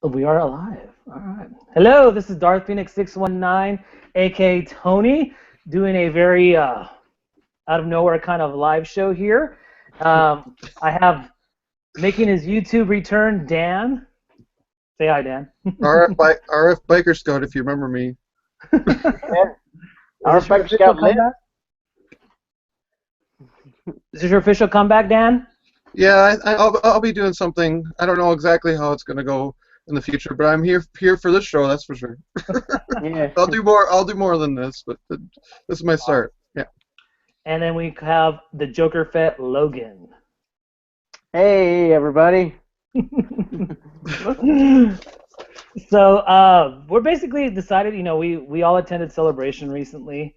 We are alive. All right. Hello, this is Darth Phoenix 619, aka Tony, doing a very out of nowhere kind of live show here. I have making his YouTube return, Dan. Say hi, Dan. RF Biker Scout, if you remember me. Yeah, Is our this your Biker official Scout lives. comeback? Is this your official comeback, Dan? Yeah, I'll be doing something. I don't know exactly how it's gonna go in the future, but I'm here for this show. That's for sure. Yeah. I'll do more. I'll do more than this, but this is my start. Yeah. And then we have the Joker Fett Logan. Hey, everybody. So we're basically decided, we all attended Celebration recently.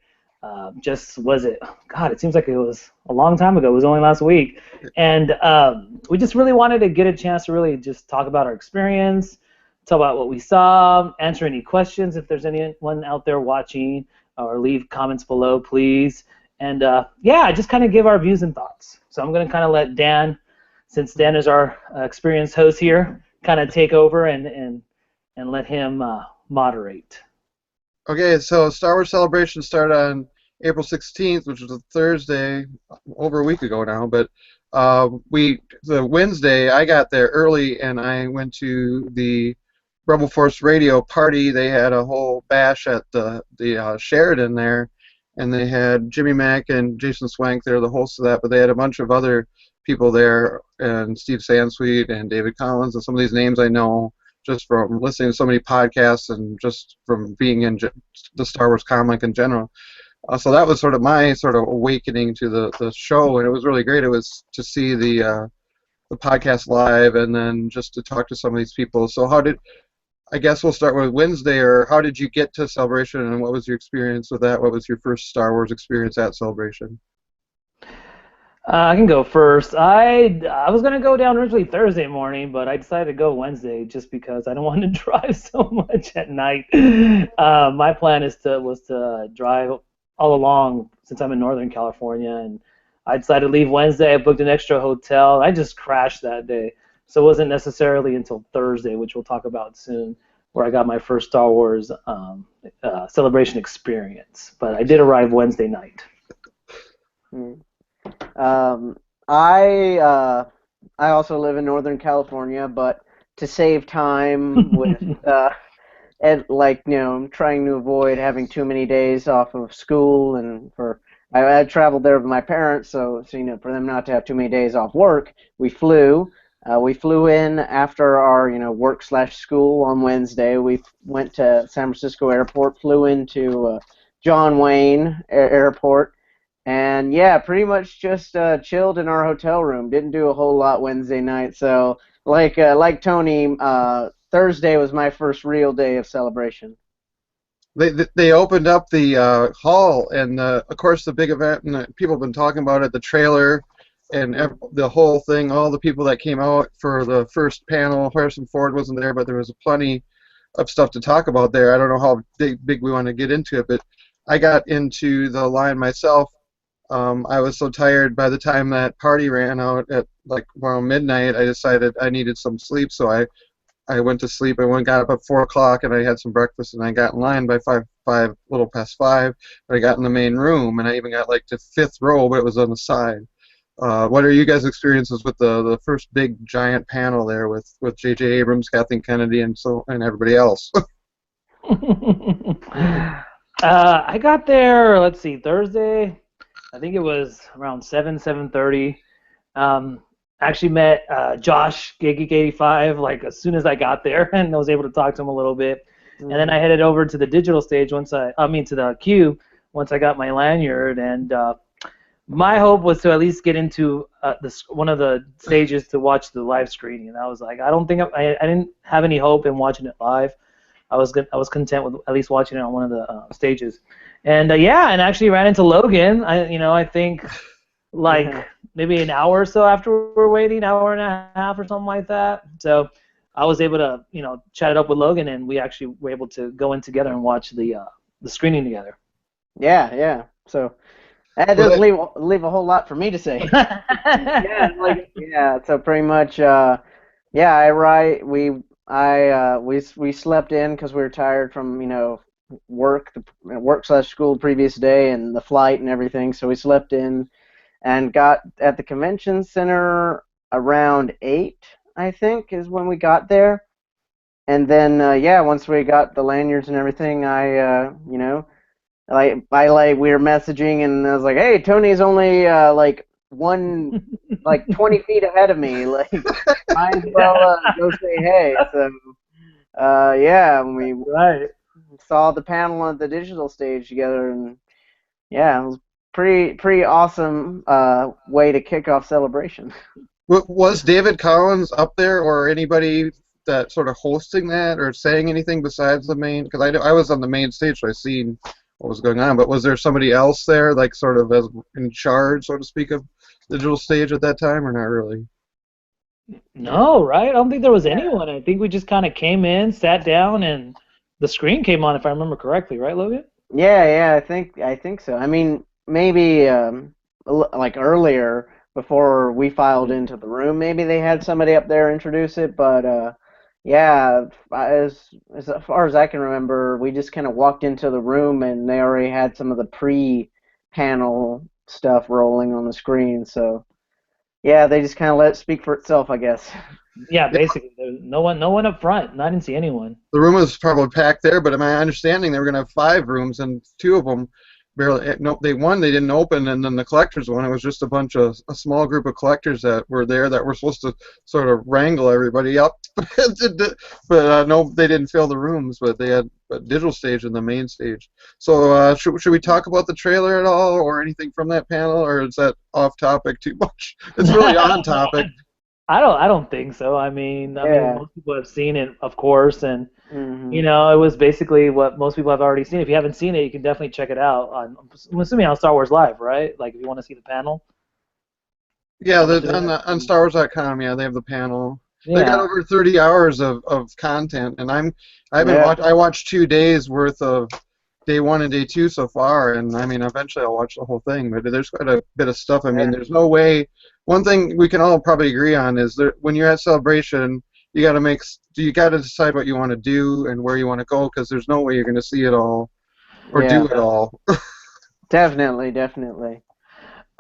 Just was it? God, it seems like it was a long time ago. It was only last week, and we just really wanted to get a chance to really just talk about our experience, talk about what we saw, answer any questions if there's anyone out there watching, or leave comments below, please. And yeah, just kind of give our views and thoughts. So I'm going to kind of let Dan, since Dan is our experienced host here, kind of take over and let him moderate. Okay, so Star Wars Celebration started on April 16th, which was a Thursday, over a week ago now. But the Wednesday, I got there early and I went to the Rebel Force Radio party. They had a whole bash at the Sheridan there, and they had Jimmy Mack and Jason Swank there, the hosts of that. But they had a bunch of other people there, and Steve Sansweet and David Collins, and some of these names I know just from listening to so many podcasts and just from being in the Star Wars comic in general. So that was sort of my sort of awakening to the show, and it was really great. It was to see the podcast live and then just to talk to some of these people. So I guess we'll start with Wednesday, or how did you get to Celebration, and what was your experience with that? What was your first Star Wars experience at Celebration? I can go first. I was gonna go down originally Thursday morning, but I decided to go Wednesday just because I don't want to drive so much at night. My plan was to drive all along since I'm in Northern California, and I decided to leave Wednesday. I booked an extra hotel. I just crashed that day, so it wasn't necessarily until Thursday, which we'll talk about soon, where I got my first Star Wars celebration experience. But I did arrive Wednesday night. Mm. Um, I also live in Northern California, but to save time with and I'm trying to avoid having too many days off of school, and I traveled there with my parents, so for them not to have too many days off work, we flew. We flew in after our work/school on Wednesday. We went to San Francisco Airport, flew into John Wayne Airport, and yeah, pretty much just chilled in our hotel room. Didn't do a whole lot Wednesday night. So like Tony, Thursday was my first real day of celebration. They opened up the hall, and of course the big event, and people have been talking about it, the trailer, and the whole thing. All the people that came out for the first panel. Harrison Ford wasn't there, but there was plenty of stuff to talk about there. I don't know how big we want to get into it, but I got into the line myself. I was so tired by the time that party ran out at like around midnight. I decided I needed some sleep, so I went to sleep. I got up at 4 o'clock, and I had some breakfast, and I got in line by little past 5. But I got in the main room, and I even got like to fifth row, but it was on the side. What are you guys' experiences with the first big giant panel there with J.J. Abrams, Kathleen Kennedy, and everybody else? I got there, let's see, Thursday. I think it was around 7:30. Actually met Josh, Geek 85, like as soon as I got there, and I was able to talk to him a little bit. And then I headed over to the digital stage to the queue once I got my lanyard. And my hope was to at least get into one of the stages to watch the live screening. And I was like, I didn't have any hope in watching it live. I was content with at least watching it on one of the stages. And yeah, and actually ran into Logan. I think like maybe an hour or so after we were waiting, hour and a half or something like that. So I was able to chat it up with Logan, and we actually were able to go in together and watch the screening together. Yeah. So that does leave a whole lot for me to say. Yeah. So pretty much, yeah. We We slept in because we were tired from work/school the previous day and the flight and everything. So we slept in and got at the convention center around 8, I think, is when we got there. And then yeah, once we got the lanyards and everything, we were messaging and I was like, hey, Tony's only like 20 feet ahead of me. Like, might as well go say hey. So yeah, we Right. saw the panel at the digital stage together, and yeah, it was pretty awesome way to kick off Celebration. Was David Collins up there, or anybody that sort of hosting that, or saying anything besides the main? Because I was on the main stage, so I seen what was going on. But was there somebody else there, like sort of as in charge, so to speak, of the digital stage at that time, or not really? No, right? I don't think there was Yeah. anyone. I think we just kind of came in, sat down, and the screen came on, if I remember correctly, right, Logan? Yeah, I think so. I mean, maybe like earlier before we filed into the room, maybe they had somebody up there introduce it, but yeah, as far as I can remember, we just kind of walked into the room and they already had some of the pre-panel stuff rolling on the screen. So yeah, they just kind of let it speak for itself, I guess. Yeah, basically, there's no one up front, and I didn't see anyone. The room was probably packed there, but in my understanding, they were going to have 5 rooms, and 2 of them barely. No, they didn't open, and then the collectors one, it was just a small group of collectors that were there that were supposed to sort of wrangle everybody up. But no, they didn't fill the rooms, but they had a digital stage and the main stage. So should we talk about the trailer at all, or anything from that panel, or is that off topic too much? It's really on topic. I don't think so. I mean, Yeah. most people have seen it, of course, and Hmm. it was basically what most people have already seen. If you haven't seen it, you can definitely check it out I'm assuming on Star Wars Live, right? Like if you want to see the panel, Yeah, how much of it? on StarWars.com, yeah, they have the panel. They got Yeah. over 30 hours of content, and Yeah. I watched 2 days worth of day 1 and day 2 so far, and I mean eventually I'll watch the whole thing. But there's quite a bit of stuff. I mean, Yeah. there's no way. One thing we can all probably agree on is that when you're at Celebration, you got to decide what you want to do and where you want to go, because there's no way you're going to see it all or do Yeah. it all. Definitely.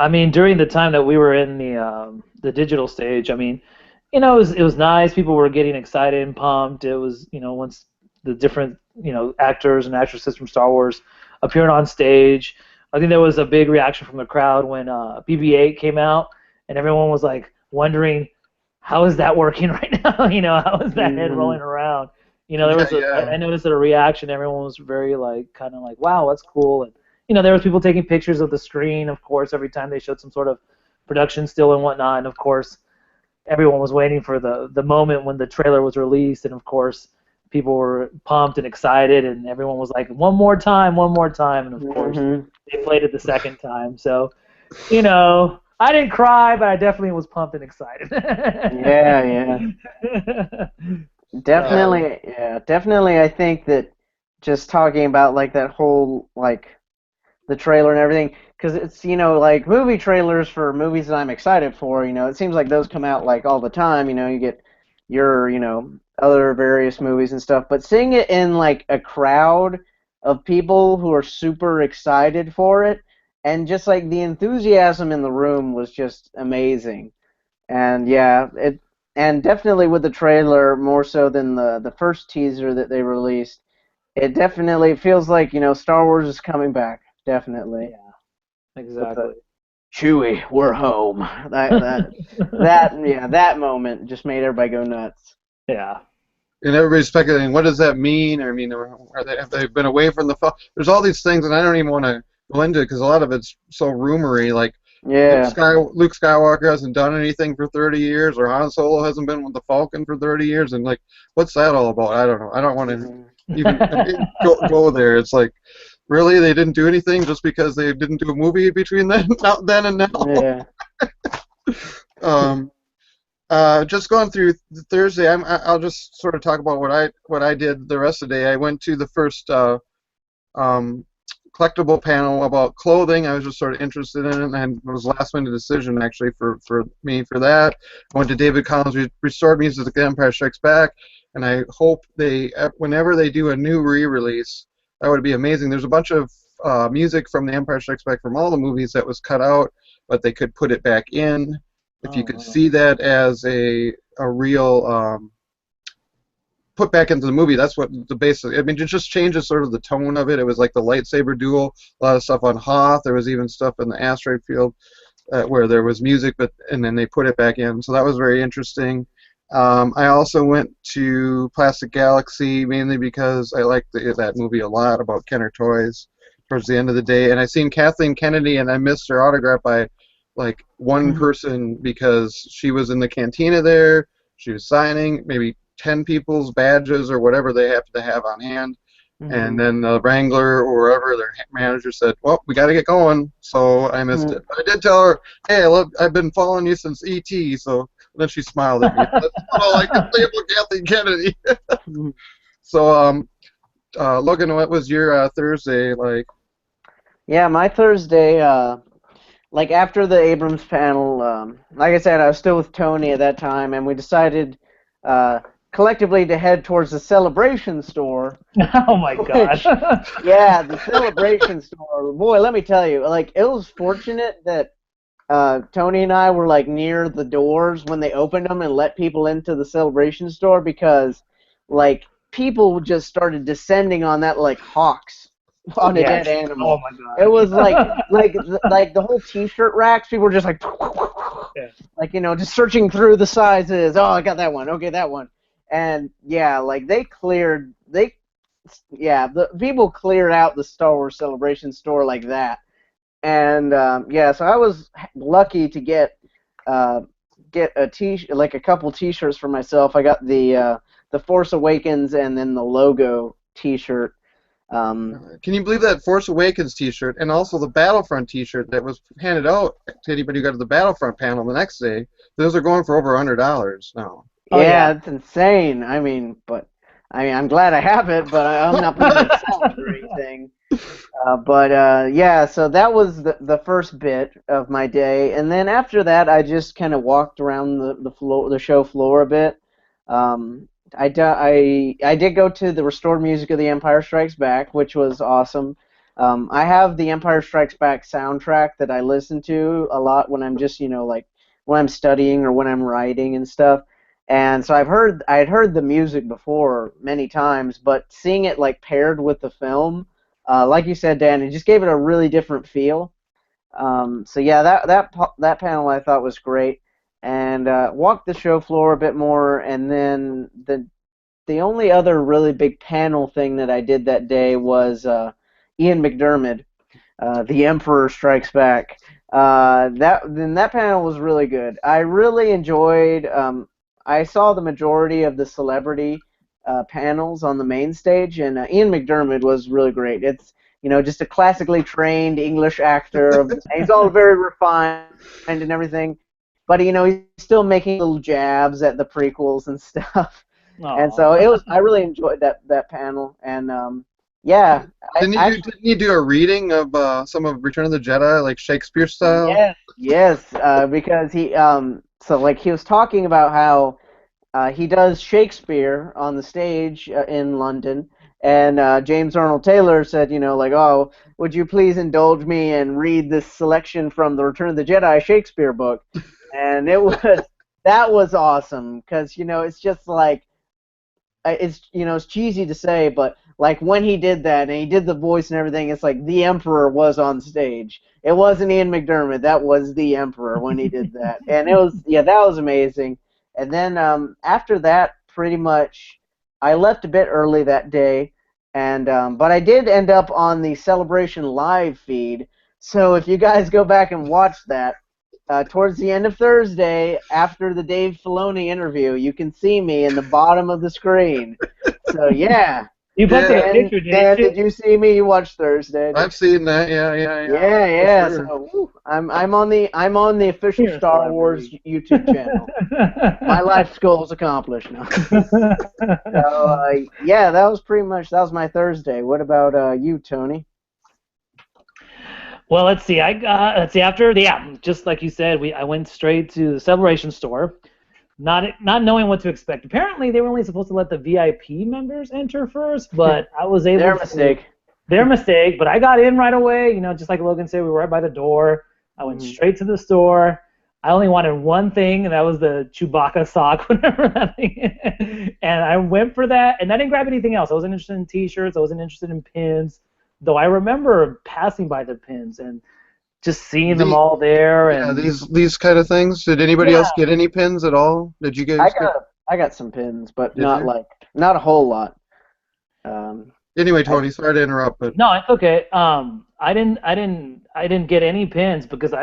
I mean, during the time that we were in the digital stage, I mean, it was nice. People were getting excited and pumped. It was, once the different, actors and actresses from Star Wars appeared on stage. I think there was a big reaction from the crowd when BB-8 came out, and everyone was like wondering, how is that working right now? How is that head Hmm. rolling around? There Yeah, was yeah. I noticed a reaction. Everyone was very like, kind of like, wow, that's cool. And there was people taking pictures of the screen, of course, every time they showed some sort of production still and whatnot. And of course, everyone was waiting for the moment when the trailer was released, and of course, people were pumped and excited, and everyone was like, one more time, and of course, Hmm. they played it the second time. So, I didn't cry, but I definitely was pumped and excited. Yeah. So, Yeah. Definitely. I think that just talking about like that whole like the trailer and everything, because it's like movie trailers for movies that I'm excited for. It seems like those come out like all the time. You get your other various movies and stuff, but seeing it in like a crowd of people who are super excited for it, and just like the enthusiasm in the room was just amazing. And yeah, and definitely with the trailer more so than the first teaser that they released, it definitely feels like Star Wars is coming back. Definitely yeah, with the exactly. Chewie, we're home. That moment just made everybody go nuts. Yeah. And everybody's speculating, what does that mean? I mean, have they been away from the phone? There's all these things, and I don't even want to go into it because a lot of it's so rumory. Like Yeah. Luke Skywalker hasn't done anything for 30 years, or Han Solo hasn't been with the Falcon for 30 years, and like, what's that all about? I don't know. I don't want to Mhm. even go there. It's like, really, they didn't do anything just because they didn't do a movie between then and now. Yeah. Um, just going through Thursday, I'll just sort of talk about what I did the rest of the day. I went to the first um, collectible panel about clothing. I was just sort of interested in it, and it was a last minute decision actually for me for that. I went to David Collins' Restored Music, The Empire Strikes Back. and I hope whenever they do a new re-release, that would be amazing. There's a bunch of music from The Empire Strikes Back from all the movies that was cut out, but they could put it back in. If you Oh, could wow. see that as a real put back into the movie, that's what the basic. I mean, it just changes sort of the tone of it. It was like the lightsaber duel, a lot of stuff on Hoth. There was even stuff in the asteroid field where there was music, and then they put it back in. So that was very interesting. I also went to Plastic Galaxy mainly because I liked that movie a lot about Kenner toys towards the end of the day. And I seen Kathleen Kennedy, and I missed her autograph by like one person because she was in the cantina there. She was signing maybe 10 people's badges or whatever they have to have on hand. And then the Wrangler or wherever their manager said, "Well, we got to get going," so I missed it. But I did tell her, "Hey, look, I've been following you since E.T." So then she smiled at me. That's all I can say about Kathleen Kennedy. So, Logan, what was your Thursday like? Yeah, my Thursday, like after the Abrams panel, like I said, I was still with Tony at that time, and we decided collectively to head towards the Celebration store. Oh my God. Yeah, the Celebration store. Boy, let me tell you, like it was fortunate that Tony and I were like near the doors when they opened them and let people into the Celebration store because like people just started descending on that like hawks on a dead animal. Oh my God. It was like the whole T-shirt racks. People were just like, Yeah. like just searching through the sizes. Oh, I got that one. Okay, that one. And yeah, like the people cleared out the Star Wars Celebration store like that. And yeah, so I was lucky to get a like a couple T-shirts for myself. I got the Force Awakens and then the logo T-shirt. Can you believe that Force Awakens T-shirt and also the Battlefront T-shirt that was handed out to anybody who got to the Battlefront panel the next day? Those are going for over $100 now. Oh, yeah. It's insane. I'm glad I have it, but I'm not planning to sell it or anything. Yeah, so that was the first bit of my day, and then after that, I just kind of walked around the show floor a bit. I did go to the restored music of The Empire Strikes Back, which was awesome. I have the Empire Strikes Back soundtrack that I listen to a lot when I'm just like when I'm studying or when I'm writing and stuff. And so I'd heard the music before many times, but seeing it like paired with the film, like you said, Dan, it just gave it a really different feel. So yeah, that panel I thought was great, and walked the show floor a bit more, and then the only other really big panel thing that I did that day was Ian McDiarmid, The Emperor Strikes Back. That panel was really good. I really enjoyed. I saw the majority of the celebrity panels on the main stage, and Ian McDiarmid was really great. It's just a classically trained English actor. He's all very refined and everything, but he's still making little jabs at the prequels and stuff. And so I really enjoyed that panel, and yeah. Didn't you do a reading of some of Return of the Jedi, like Shakespeare style? Yes, because he so like he was talking about how he does Shakespeare on the stage in London, and James Arnold Taylor said, like, oh, would you please indulge me and read this selection from the Return of the Jedi Shakespeare book? And that was awesome because it's just like it's cheesy to say, but like when he did that and he did the voice and everything, it's like the Emperor was on stage. It wasn't Ian McDiarmid. That was the Emperor when he did that, and that was amazing. And then after that, pretty much, I left a bit early that day, and but I did end up on the Celebration live feed. So if you guys go back and watch that, towards the end of Thursday, after the Dave Filoni interview, you can see me in the bottom of the screen. So yeah. You posted a picture, Dan, did you see me? You watched Thursday. I've seen that. Yeah. Sure. So I'm on the official Star Wars YouTube channel. My life's goal is accomplished now. So yeah, that was my Thursday. What about you, Tony? Well, let's see. After just like you said, I went straight to the Celebration store. not knowing what to expect. Apparently, they were only supposed to let the VIP members enter first, but I was able Their to. mistake. Their mistake, but I got in right away. Just like Logan said, we were right by the door. I went straight to the store. I only wanted one thing, and that was the Chewbacca sock, whatever that thing is. And I went for that, and I didn't grab anything else. I wasn't interested in T-shirts. I wasn't interested in pins, though I remember passing by the pins and just seeing them all there. Yeah, And these kind of things. Did anybody else get any pins at all? Did you guys I got some pins, but Did not you? not a whole lot. Anyway, Tony, sorry to interrupt, but no, it's okay. I didn't get any pins because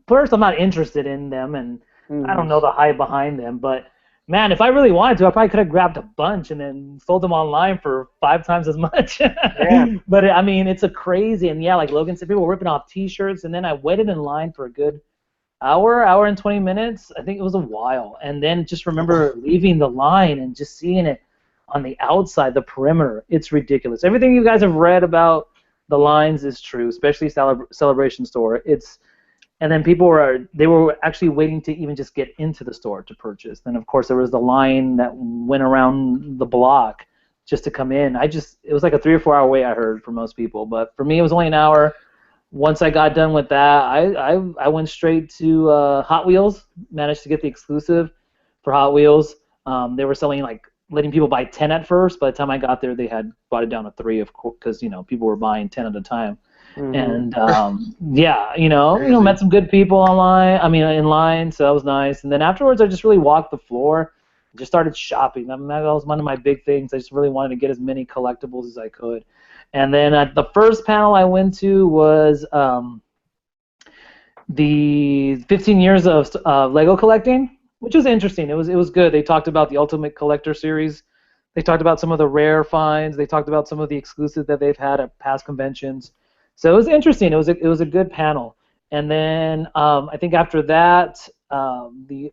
first I'm not interested in them, and I don't know the hype behind them. But man, if I really wanted to, I probably could have grabbed a bunch and then sold them online for 5 times as much. Yeah. But I mean, it's a crazy, and yeah, like Logan said, people were ripping off T-shirts, and then I waited in line for a good hour and 20 minutes. I think it was a while, and then just remember leaving the line and just seeing it on the outside, the perimeter. It's ridiculous. Everything you guys have read about the lines is true, especially Celebration Store. And then people were actually waiting to even just get into the store to purchase. Then of course there was the line that went around the block just to come in. It was like a 3 or 4 hour wait, I heard, for most people, but for me it was only an hour. Once I got done with that, I went straight to Hot Wheels. Managed to get the exclusive for Hot Wheels. They were selling, like, letting people buy 10 at first. By the time I got there, they had brought it down to 3, of course, because people were buying 10 at a time. And yeah, met some good people online. I mean, in line, so that was nice. And then afterwards, I just really walked the floor, just started shopping. I mean, that was one of my big things. I just really wanted to get as many collectibles as I could. And then the first panel I went to was the 15 years of Lego collecting, which was interesting. It was good. They talked about the Ultimate Collector series. They talked about some of the rare finds. They talked about some of the exclusives that they've had at past conventions. So it was interesting. It was a good panel. And then I think after that, I think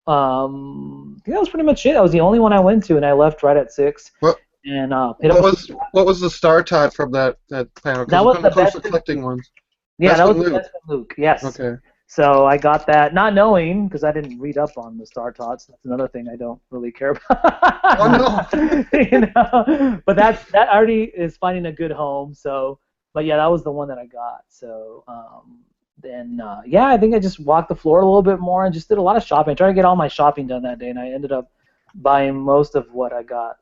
that was pretty much it. That was the only one I went to, and I left right at 6. What, and what was the star tot from that panel? That was the best collecting ones. Yeah, that was the best with Luke. Yes. Okay. So I got that, not knowing, because I didn't read up on the Star Tots. That's another thing I don't really care about. Oh no. But that already is finding a good home. So, but yeah, that was the one that I got. So yeah, I think I just walked the floor a little bit more and just did a lot of shopping. I tried to get all my shopping done that day, and I ended up buying most of what I got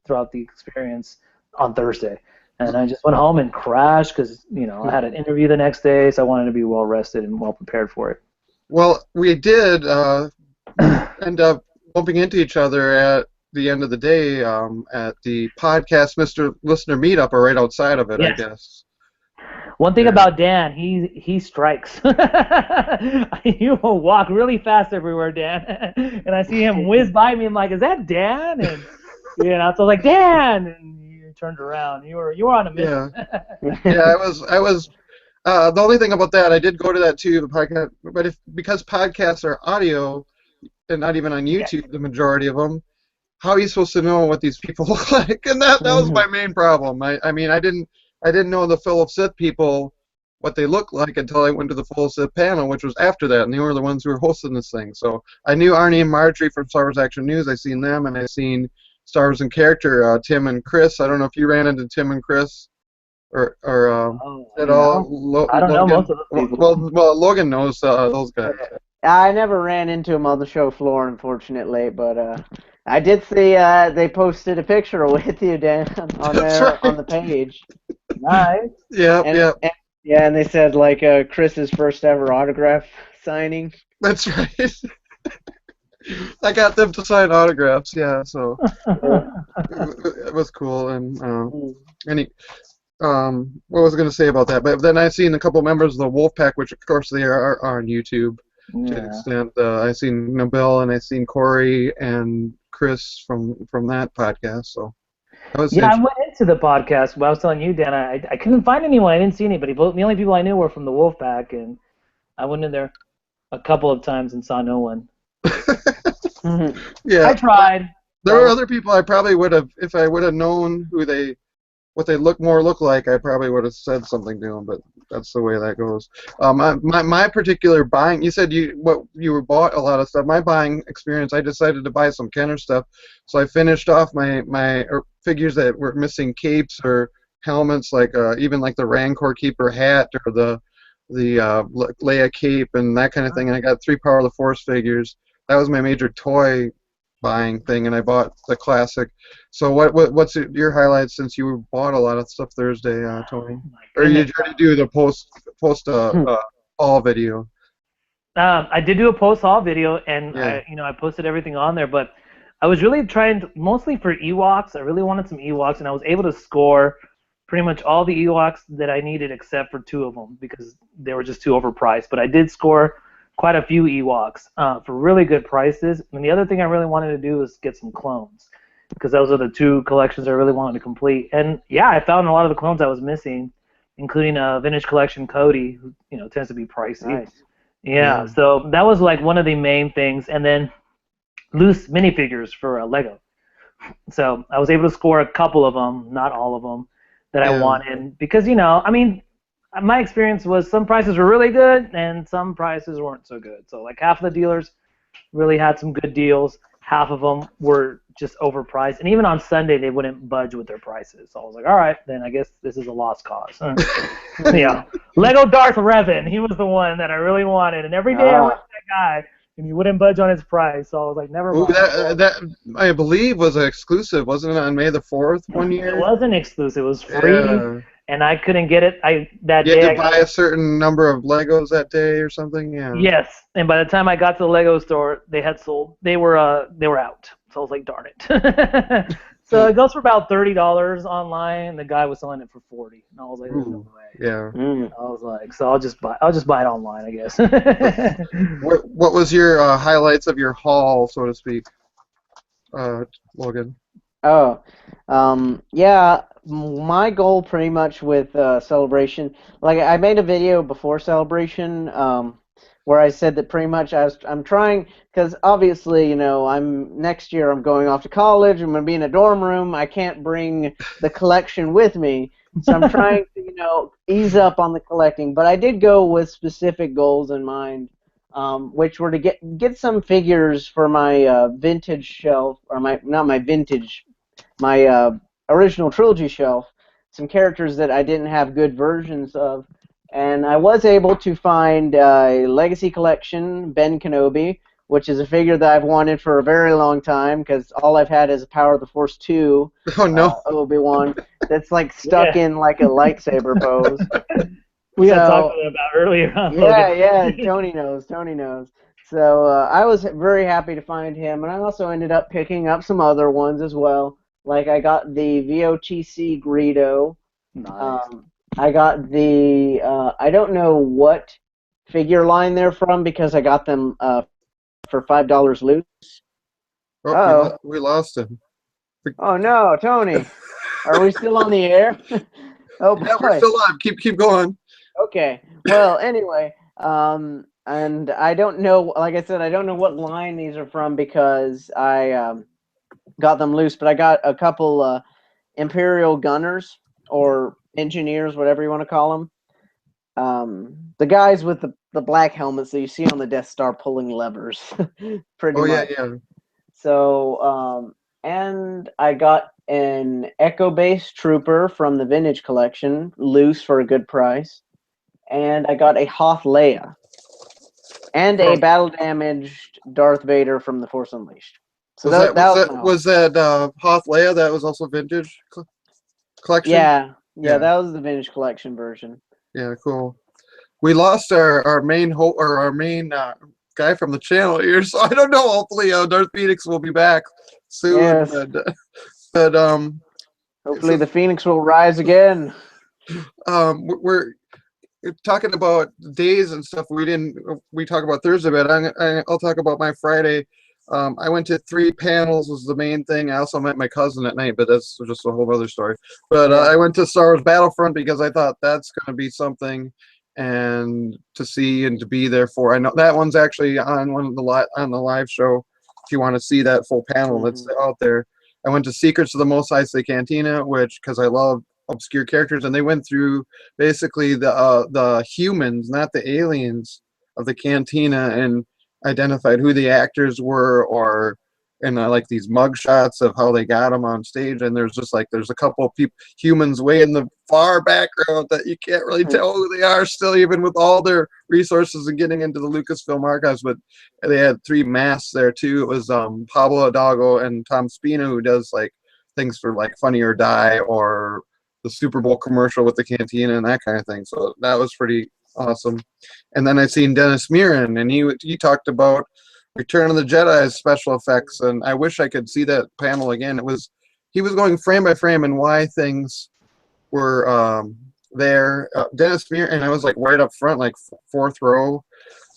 throughout the experience on Thursday. And I just went home and crashed because, I had an interview the next day, so I wanted to be well rested and well prepared for it. Well, we did end up bumping into each other at the end of the day at the podcast Mr. Listener Meetup, or right outside of it, Yes. I guess. One thing about Dan, he strikes. He will walk really fast everywhere, Dan. And I see him whiz by me. I'm like, is that Dan? And so I was like, Dan. And turned around. You were on a mission. Yeah, I was. The only thing about that, I did go to that too, the podcast, but because podcasts are audio and not even on YouTube, the majority of them, how are you supposed to know what these people look like? And that was my main problem. I mean, I didn't know the Full of Sith people, what they looked like, until I went to the Full of Sith panel, which was after that, and they were the ones who were hosting this thing. So I knew Arnie and Marjorie from Star Wars Action News. I seen them, and I seen Star Wars in Character, Tim and Chris. I don't know if you ran into Tim and Chris or at all. I don't know most of those people. Well, Logan knows those guys. I never ran into him on the show floor, unfortunately, but I did see they posted a picture with you, Dan, on on the page. Nice. Yeah. And they said Chris's first ever autograph signing. That's right. I got them to sign autographs, yeah, so it was cool. And what was I going to say about that? But then I seen a couple members of the Wolfpack, which of course they are on YouTube to an extent. I seen Nobel, and I seen Corey and Chris from that podcast. So that was I went into the podcast. But I was telling you, Dan, I couldn't find anyone. I didn't see anybody. The only people I knew were from the Wolfpack, and I went in there a couple of times and saw no one. Yeah, I tried. There were other people I probably would have, if I would have known who they what they look like, I probably would have said something to them, but that's the way that goes. My particular buying, you said you bought a lot of stuff. My buying experience, I decided to buy some Kenner stuff, so I finished off my figures that were missing capes or helmets, like even like the Rancor Keeper hat or the Leia cape and that kind of thing. And I got 3 Power of the Force figures. That was my major toy buying thing, and I bought the classic. So what's your highlights since you bought a lot of stuff Thursday, Tony? Or did you already do the post all video? I did do a post haul video, and Yeah. I posted everything on there. But I was really trying to, mostly for Ewoks. I really wanted some Ewoks, and I was able to score pretty much all the Ewoks that I needed except for 2 of them because they were just too overpriced. But I did score quite a few Ewoks for really good prices. And the other thing I really wanted to do was get some clones because those are the 2 collections I really wanted to complete. And yeah, I found a lot of the clones I was missing, including Vintage Collection Cody, who tends to be pricey. Nice. Yeah, so that was like one of the main things. And then loose minifigures for Lego. So I was able to score a couple of them, not all of them, that I wanted because my experience was some prices were really good and some prices weren't so good. So like half of the dealers really had some good deals, half of them were just overpriced, and even on Sunday they wouldn't budge with their prices. So I was like, all right, then I guess this is a lost cause. Yeah, Lego Darth Revan, he was the one that I really wanted, and every day I went to that guy and he wouldn't budge on his price. So I was like, never mind. That I believe was an exclusive, wasn't it, on May the 4th one year? It wasn't exclusive. It was free. Yeah. And I couldn't get it. That you day. You had to buy a certain number of Legos that day or something. Yeah. Yes, and by the time I got to the Lego store, they had sold. They were out. So I was like, darn it. So it goes for about $30 online. The guy was selling it for $40, and I was like, there's no way. Yeah. I was like, so I'll just buy it online, I guess. What was your highlights of your haul, so to speak, Logan? Oh, yeah. My goal pretty much with Celebration, like I made a video before Celebration, where I said that pretty much I'm trying, because obviously, next year I'm going off to college, I'm going to be in a dorm room, I can't bring the collection with me, so I'm trying to, ease up on the collecting, but I did go with specific goals in mind, which were to get some figures for my vintage shelf, or my original trilogy shelf, some characters that I didn't have good versions of, and I was able to find a Legacy Collection Ben Kenobi, which is a figure that I've wanted for a very long time because all I've had is a Power of the Force 2 Obi-Wan that's like stuck in like a lightsaber pose. We had talked about earlier. Yeah, Tony knows. So I was very happy to find him, and I also ended up picking up some other ones as well. Like I got the VOTC Greedo. Nice. I got the I don't know what figure line they're from because I got them for $5 loose. Oh, we lost him. Oh no, Tony. Are we still on the air? Oh boy. Yeah, we're still on. Keep going. Okay. Well, anyway, and I don't know. Like I said, I don't know what line these are from because I got them loose, but I got a couple Imperial Gunners or Engineers, whatever you want to call them. The guys with the black helmets that you see on the Death Star pulling levers. Pretty much. Yeah. So, and I got an Echo-based Trooper from the Vintage Collection, loose for a good price. And I got a Hoth Leia. And a battle-damaged Darth Vader from The Force Unleashed. So was that Hoth Leia that was also Vintage Collection? Yeah, that was the Vintage Collection version. Yeah, cool. We lost our main guy from the channel here, so I don't know. Hopefully, Darth Phoenix will be back soon. Yes. But hopefully the Phoenix will rise again. We're talking about days and stuff. We talk about Thursday, but I'll talk about my Friday. I went to 3 panels was the main thing. I also met my cousin at night, but that's just a whole other story. But I went to Star Wars Battlefront because I thought that's going to be something and to see and to be there for. I know that one's actually on on the live show. If you want to see that full panel, that's out there. I went to Secrets of the Mos Eisley Cantina, which because I love obscure characters, and they went through basically the humans, not the aliens, of the cantina, and identified who the actors were, or and like these mug shots of how they got them on stage. And there's a couple of people, humans way in the far background that you can't really tell who they are still, even with all their resources and getting into the Lucasfilm archives. But they had three masks there too. It was Pablo Hidalgo and Tom Spina, who does like things for like Funny or Die or the Super Bowl commercial with the cantina and that kind of thing. So that was pretty awesome. And then I seen Dennis Muren, and he talked about Return of the Jedi's special effects, and I wish I could see that panel again. He was going frame by frame and why things were there. Dennis Muren, and I was like right up front, like fourth row.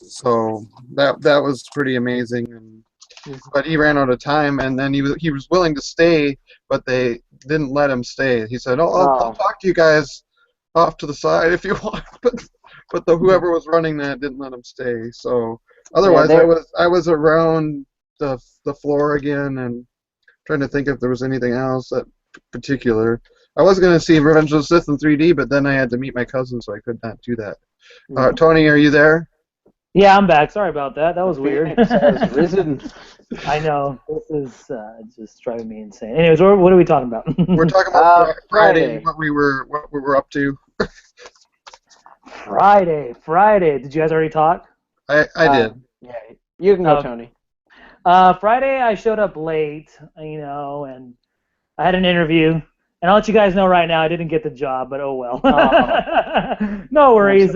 So that was pretty amazing. But he ran out of time, and then he was willing to stay, but they didn't let him stay. He said, "Oh, I'll talk to you guys off to the side if you want," but whoever was running that didn't let him stay. So otherwise, I was around the floor again and trying to think if there was anything else that particular. I was going to see Revenge of the Sith in 3D, but then I had to meet my cousin, so I could not do that. Tony, are you there? Yeah, I'm back. Sorry about that. That was weird. Risen. I know. This is just driving me insane. Anyways, what are we talking about? We're talking about Friday, what we were up to. Friday. Did you guys already talk? I did. Yeah, you can go, Tony. Friday, I showed up late, and I had an interview. And I'll let you guys know right now, I didn't get the job, but oh well. No worries.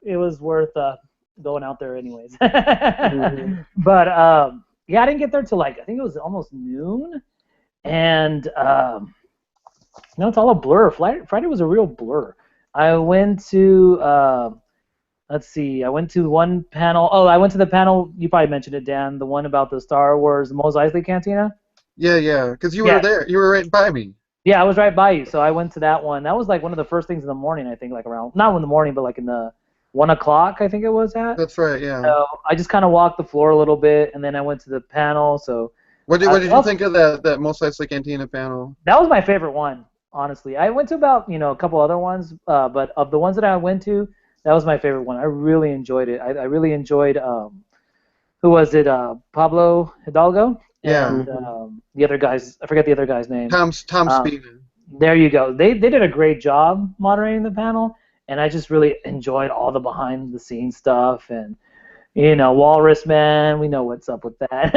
It was worth going out there anyways. But yeah, I didn't get there till I think it was almost noon, and it's all a blur. Friday was a real blur. I went to let's see, I went to one panel. Oh, I went to the panel, you probably mentioned it, Dan, the one about the Star Wars Mos Eisley Cantina. Yeah, because you were there. You were right by me. Yeah, I was right by you, so I went to that one. That was like one of the first things in the morning, I think, like around, not in the morning, but like in the 1 o'clock, I think it was at. That's right, yeah. So I just kind of walked the floor a little bit, and then I went to the panel. So what did you think of that Mos Eisley Cantina panel? That was my favorite one, honestly. I went to about a couple other ones, but of the ones that I went to, that was my favorite one. I really enjoyed it. I really enjoyed who was it? Pablo Hidalgo. Yeah. And the other guys, I forget the other guy's name. Tom Spina. There you go. They did a great job moderating the panel, and I just really enjoyed all the behind the scenes stuff, and Walrus Man, we know what's up with that,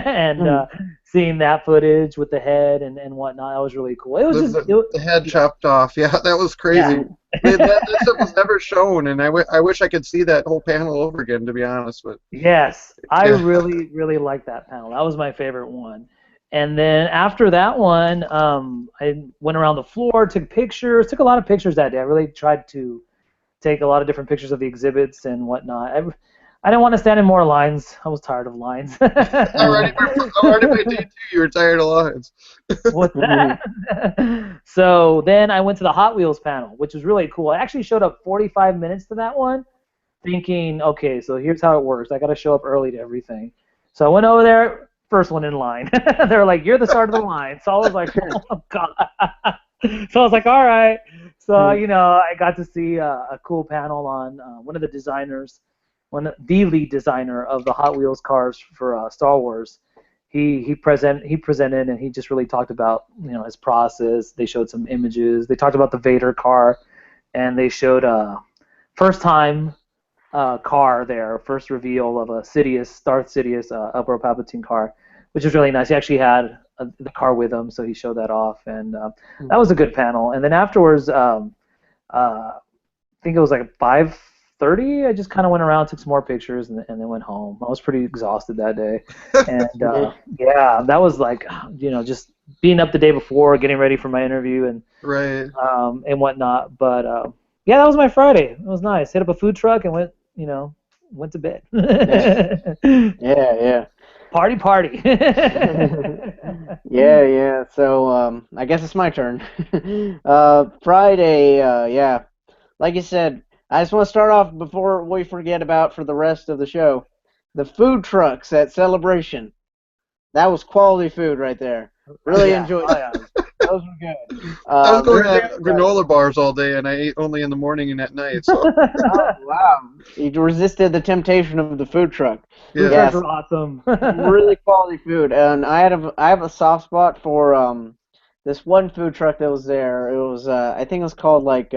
and seeing that footage with the head and whatnot, that was really cool. It was the head chopped off. Yeah, that was crazy. Yeah. That stuff was never shown, and I wish I could see that whole panel over again, to be honest. But yes, I really, really liked that panel. That was my favorite one. And then after that one, I went around the floor, took a a lot of pictures that day. I really tried to take a lot of different pictures of the exhibits and whatnot. I didn't want to stand in more lines. I was tired of lines. already by day 2, you were tired of lines. What's that? So then I went to the Hot Wheels panel, which was really cool. I actually showed up 45 minutes to that one, thinking, okay, so here's how it works. I got to show up early to everything. So I went over there, first one in line. They were like, you're the start of the line. So I was like, oh, God. So I was like, all right. So, I got to see a cool panel on one of the designers, the lead designer of the Hot Wheels cars for Star Wars. He presented, and he just really talked about his process. They showed some images. They talked about the Vader car, and they showed first time car there, first reveal of a Darth Sidious Emperor Palpatine car, which was really nice. He actually had the car with him, so he showed that off, and that was a good panel. And then afterwards, I think it was like 5:30. I just kind of went around, took some more pictures, and then went home. I was pretty exhausted that day, and yeah, that was like just being up the day before, getting ready for my interview, and right, and whatnot. But yeah, that was my Friday. It was nice. Hit up a food truck and went to bed. Yeah. Party. Yeah. So I guess it's my turn. Friday, yeah. Like you said, I just want to start off before we forget about for the rest of the show. The food trucks at Celebration. That was quality food right there. Really enjoyed it. Those were good. I was going Thursday on or granola bars all day, and I ate only in the morning and at night. So Oh wow! You resisted the temptation of the food truck. Food yeah. trucks Yes, were awesome. really quality food, and I have a soft spot for this one food truck that was there. It was I think it was called like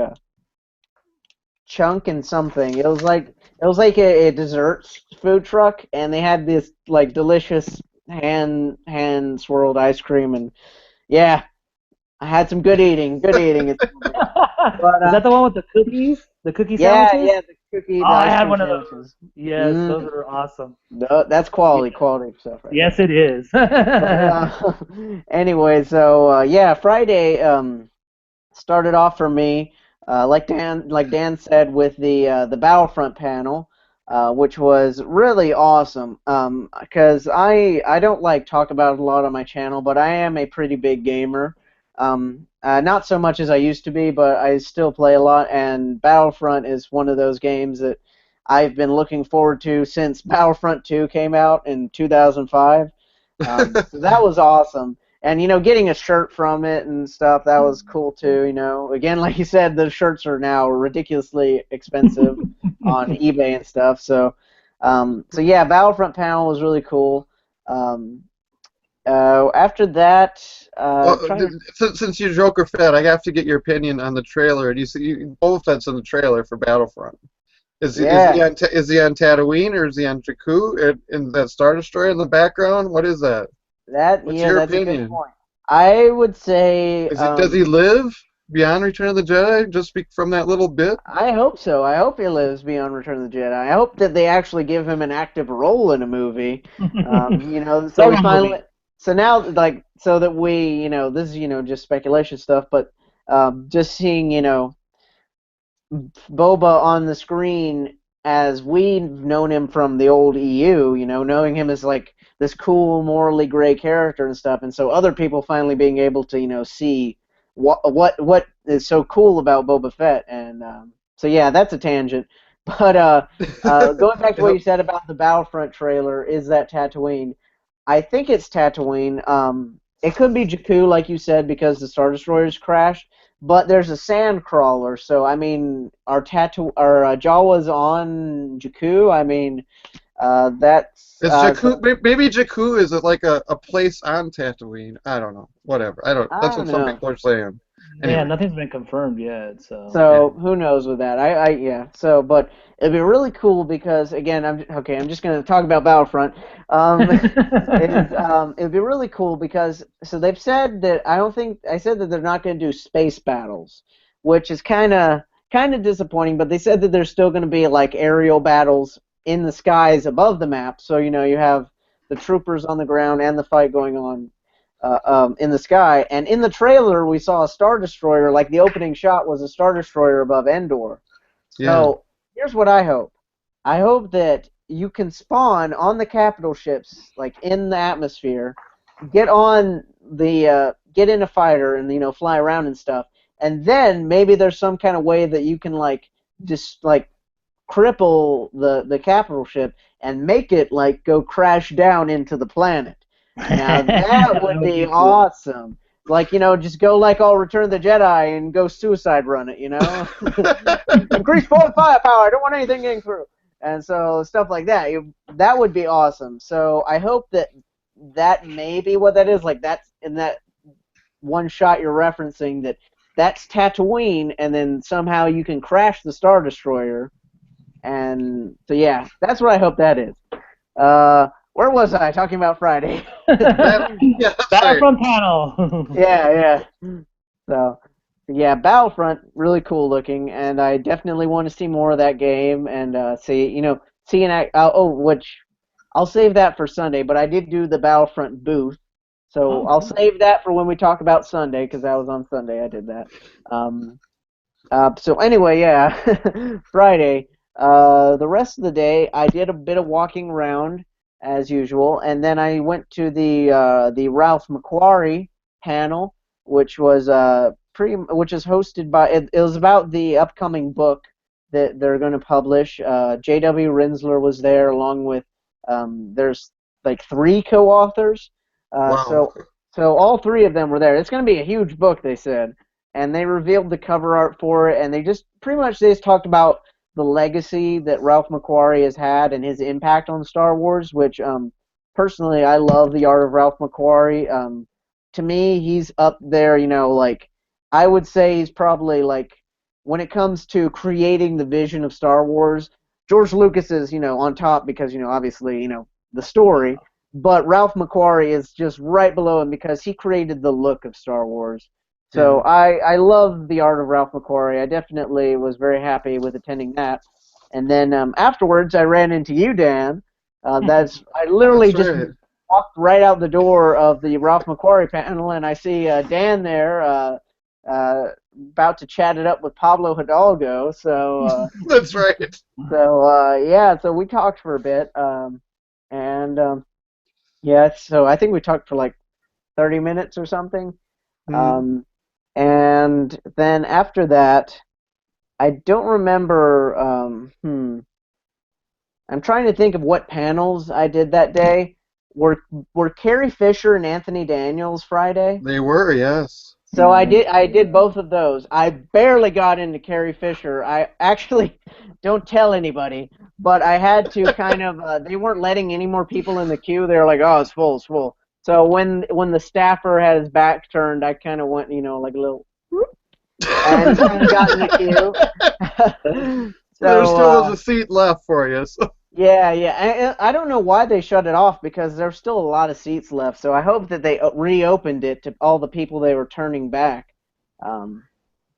Chunk and something. It was like a desserts food truck, and they had this like delicious hand swirled ice cream, and yeah, I had some good eating. Good eating. But Is that the one with the cookies? The cookie yeah, sandwiches? yeah, the cookie, Oh, the I ice had cream one of sandwiches. those. Yes, those Mm, are awesome. no, that's Yeah. quality stuff right Yes, there. it is. But anyway, so yeah, Friday started off for me, like Dan said, with the Battlefront panel, which was really awesome. Because I don't like talk about it a lot on my channel, but I am a pretty big gamer. Not so much as I used to be, but I still play a lot, and Battlefront is one of those games that I've been looking forward to since Battlefront 2 came out in 2005. So that was awesome. And getting a shirt from it and stuff, that was cool too. Again, like you said, the shirts are now ridiculously expensive on eBay and stuff. So yeah, Battlefront panel was really cool. Um, After that, Well, trying to since you're Joker Fett, I have to get your opinion on the trailer. And you see, Boba Fett's in the trailer for Battlefront. yeah, Is he on Tatooine or is he on Jakku in that Star Destroyer in the background? What is that? What's your that's a good opinion? point. I would say, Does he live beyond Return of the Jedi? Just from that little bit? I hope so. I hope he lives beyond Return of the Jedi. I hope that they actually give him an active role in a movie. So we Solo finally, movie. so now, like, so that we, this is, just speculation stuff, but just seeing, Boba on the screen as we've known him from the old EU, knowing him as like this cool, morally gray character and stuff, and so other people finally being able to, see what is so cool about Boba Fett, and so yeah, that's a tangent. But going back to what Yep. you said about the Battlefront trailer, is that Tatooine? I think it's Tatooine. It could be Jakku, like you said, because the Star Destroyers crashed. But there's a sand crawler, so I mean, our Jawas on Jakku. I mean, that's Is so Jakku maybe Jakku is it like a place on Tatooine? I don't know. Whatever. I don't. I That's don't what some know. people are saying. Yeah, Anyway. nothing's been confirmed yet, so. Yeah. So who knows with that? Yeah. So, but it'd be really cool because again, I'm just gonna talk about Battlefront. It'd be really cool because so they've said that I said that they're not gonna do space battles, which is kind of disappointing. But they said that there's still gonna be like aerial battles in the skies above the map. So you have the troopers on the ground and the fight going on in the sky. And in the trailer, we saw a Star Destroyer. Like the opening shot was a Star Destroyer above Endor. Yeah. So here's what I hope. I hope that you can spawn on the capital ships, like in the atmosphere, get in a fighter and fly around and stuff, and then maybe there's some kind of way that you can like just like cripple the capital ship and make it like go crash down into the planet. Now that That would would be be cool. awesome. Like, just go like all Return of the Jedi and go suicide run it. Increase forward firepower. I don't want anything getting through. And so stuff like that. That would be awesome. So I hope that may be what that is. Like that's in that one shot you're referencing that's Tatooine, and then somehow you can crash the Star Destroyer. And so yeah, that's what I hope that is. Where was I talking about Friday? Yeah. That's right. Battlefront panel. Yeah, yeah. So, yeah, Battlefront really cool looking, and I definitely want to see more of that game and see an act. Which I'll save that for Sunday. But I did do the Battlefront booth, so Oh, I'll cool. save that for when we talk about Sunday because that was on Sunday. I did that. Um, so anyway, yeah, Friday. The rest of the day, I did a bit of walking around as usual, and then I went to the Ralph McQuarrie panel, which was which is hosted by. It was about the upcoming book that they're going to publish. J.W. Rinsler was there along with there's like three co-authors. Wow. So all three of them were there. It's going to be a huge book, they said, and they revealed the cover art for it, and they just talked about the legacy that Ralph McQuarrie has had and his impact on Star Wars. Which personally, I love the art of Ralph McQuarrie. To me, he's up there. Like I would say he's probably like when it comes to creating the vision of Star Wars. George Lucas is on top because obviously the story. But Ralph McQuarrie is just right below him because he created the look of Star Wars. So Yeah. I love the art of Ralph McQuarrie. I definitely was very happy with attending that. And then afterwards, I ran into you, Dan. I literally That's just right. walked right out the door of the Ralph McQuarrie panel, and I see Dan there about to chat it up with Pablo Hidalgo. That's right. So we talked for a bit, and yeah, so I think we talked for like 30 minutes or something. Mm. Um, and then after that, I don't remember. I'm trying to think of what panels I did that day. Were Carrie Fisher and Anthony Daniels Friday? They were, yes. So I did both of those. I barely got into Carrie Fisher. I actually don't tell anybody, but I had to kind of. They weren't letting any more people in the queue. They were like, "Oh, it's full, it's full." So when the staffer had his back turned, I kind of went, like a little, whoop, and kind of got in the queue. There So still was a seat left for you. So. yeah. I don't know why they shut it off because there's still a lot of seats left. So I hope that they reopened it to all the people they were turning back. Um,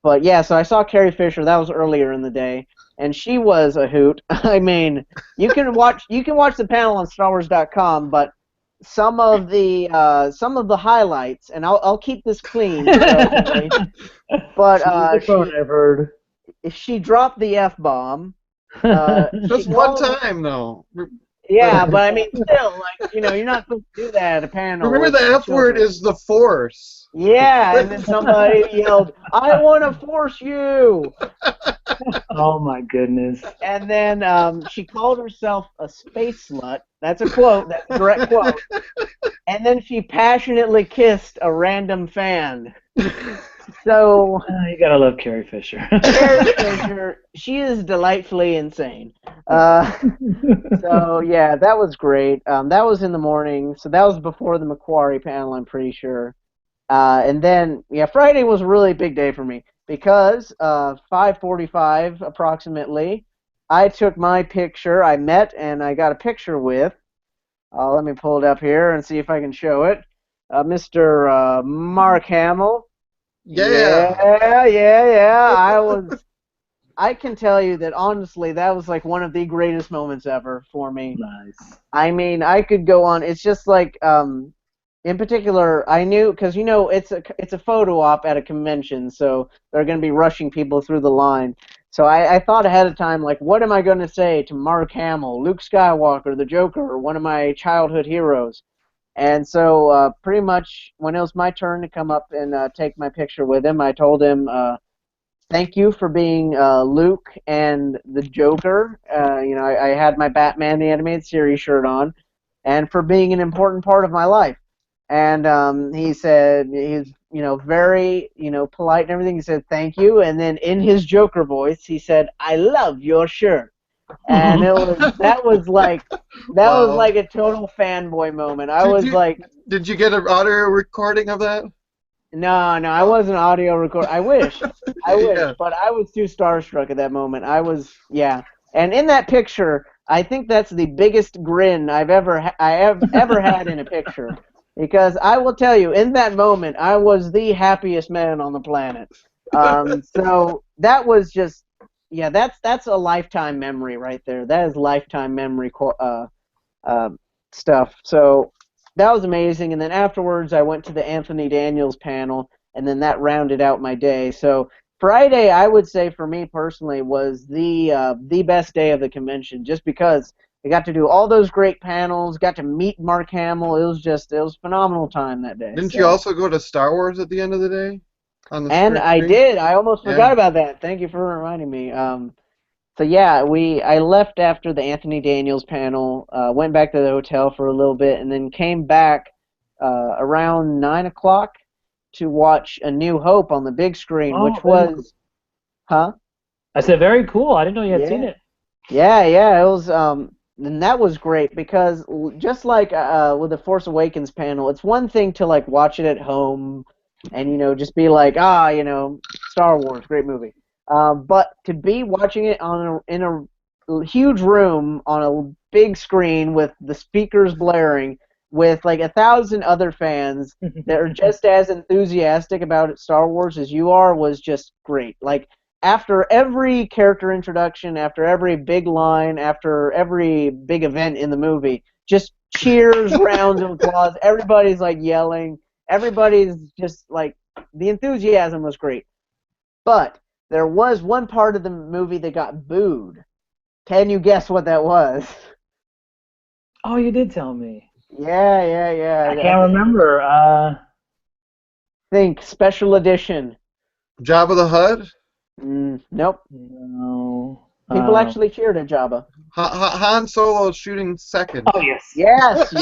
but yeah, so I saw Carrie Fisher. That was earlier in the day, and she was a hoot. I mean, you can watch the panel on StarWars.com, but some of the highlights, and I'll keep this clean, okay, but She's a Cronenberg. she dropped the F bomb. She Just one called. time, though. Yeah, but I mean, still, like, you're not supposed to do that at a panel Remember, with the F word children. is the Force. Yeah, and then somebody yelled, "I want to force you!" Oh my goodness. And then she called herself a space slut. That's a quote. That's a direct quote. And then she passionately kissed a random fan. So You gotta love Carrie Fisher. Carrie Fisher, she is delightfully insane. So yeah, that was great. That was in the morning, so that was before the Macquarie panel, I'm pretty sure. And then yeah, Friday was a really big day for me because 5:45 approximately, I took my picture. I met and I got a picture with. Let me pull it up here and see if I can show it. Mr. Mark Hamill. Yeah. Yeah. I can tell you that honestly, that was like one of the greatest moments ever for me. Nice. I mean, I could go on. It's just like, in particular, I knew because it's a photo op at a convention, so they're going to be rushing people through the line. So I thought ahead of time, like, what am I going to say to Mark Hamill, Luke Skywalker, the Joker, one of my childhood heroes? And so pretty much when it was my turn to come up and take my picture with him, I told him, thank you for being Luke and the Joker. I had my Batman the Animated Series shirt on, and for being an important part of my life. And he said he's very polite and everything. He said thank you, and then in his Joker voice, he said, "I love your shirt." And that was Wow. like a total fanboy moment. I Did was you like, did you get an audio recording of that? no, I wasn't audio record. I wish, Yeah. but I was too starstruck at that moment. Yeah. And in that picture, I think that's the biggest grin I have ever had in a picture, because I will tell you, in that moment, I was the happiest man on the planet. So that was just, yeah, that's a lifetime memory right there. That is lifetime memory uh, stuff. So that was amazing. And then afterwards, I went to the Anthony Daniels panel, and then that rounded out my day. So Friday, I would say for me personally, was the best day of the convention, just because I got to do all those great panels, got to meet Mark Hamill. It was a phenomenal time that day. Didn't you So. also go to Star Wars at the end of the day on the And I screen? did. I almost Yeah. forgot about that. Thank you for reminding me. So yeah, I left after the Anthony Daniels panel, went back to the hotel for a little bit, and then came back around 9 o'clock to watch A New Hope on the big screen, Oh, which very cool. was, huh? I said very cool. I didn't know you had seen Yeah. it. Yeah, it was, and that was great because just like with the Force Awakens panel, it's one thing to like watch it at home and just be like, Star Wars, great movie. But to be watching it in a huge room on a big screen with the speakers blaring, with like 1,000 other fans that are just as enthusiastic about Star Wars as you are was just great. Like after every character introduction, after every big line, after every big event in the movie, just cheers, rounds of applause. Everybody's like yelling. Everybody's just like, the enthusiasm was great. But there was one part of the movie that got booed. Can you guess what that was? Oh, you did tell me. Yeah. I can't remember. Think special edition. Jabba the Hutt. Nope. No. People actually cheered at Jabba. Han Solo shooting second. Oh yes. Yes.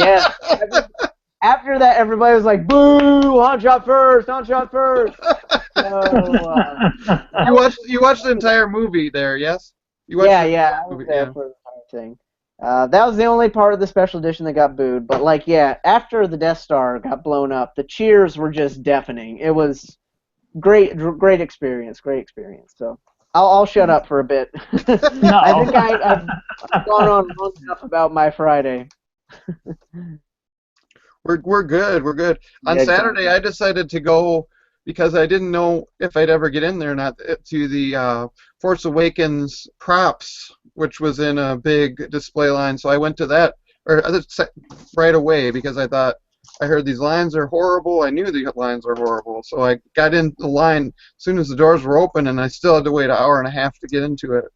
After that, everybody was like, "Boo! Han shot first! Han shot first!" So You watched the entire movie there, yes? You watched yeah, I was movie, there yeah. for the entire thing. That was the only part of the special edition that got booed. But like, yeah, after the Death Star got blown up, the cheers were just deafening. It was great experience. So I'll shut up for a bit. No. I think I've gone on long enough about my Friday. We're good. We're good. On Yeah, Saturday, exactly. I decided to go because I didn't know if I'd ever get in there or not to the Force Awakens props, which was in a big display line. So I went to that right away because I thought I heard these lines are horrible. I knew the lines were horrible, so I got in the line as soon as the doors were open, and I still had to wait an hour and a half to get into it.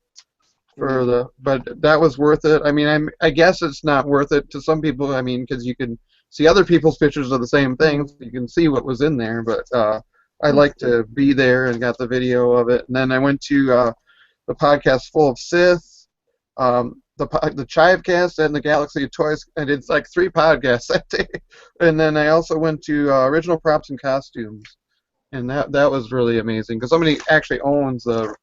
But that was worth it. I mean, I guess it's not worth it to some people. I mean, because you can see other people's pictures of the same thing, so you can see what was in there. But I like to be there and got the video of it. And then I went to the podcast Full of Sith, the Chivecast, and the Galaxy of Toys. I did like 3 podcasts that day. And then I also went to Original Props and Costumes, and that was really amazing because somebody actually owns the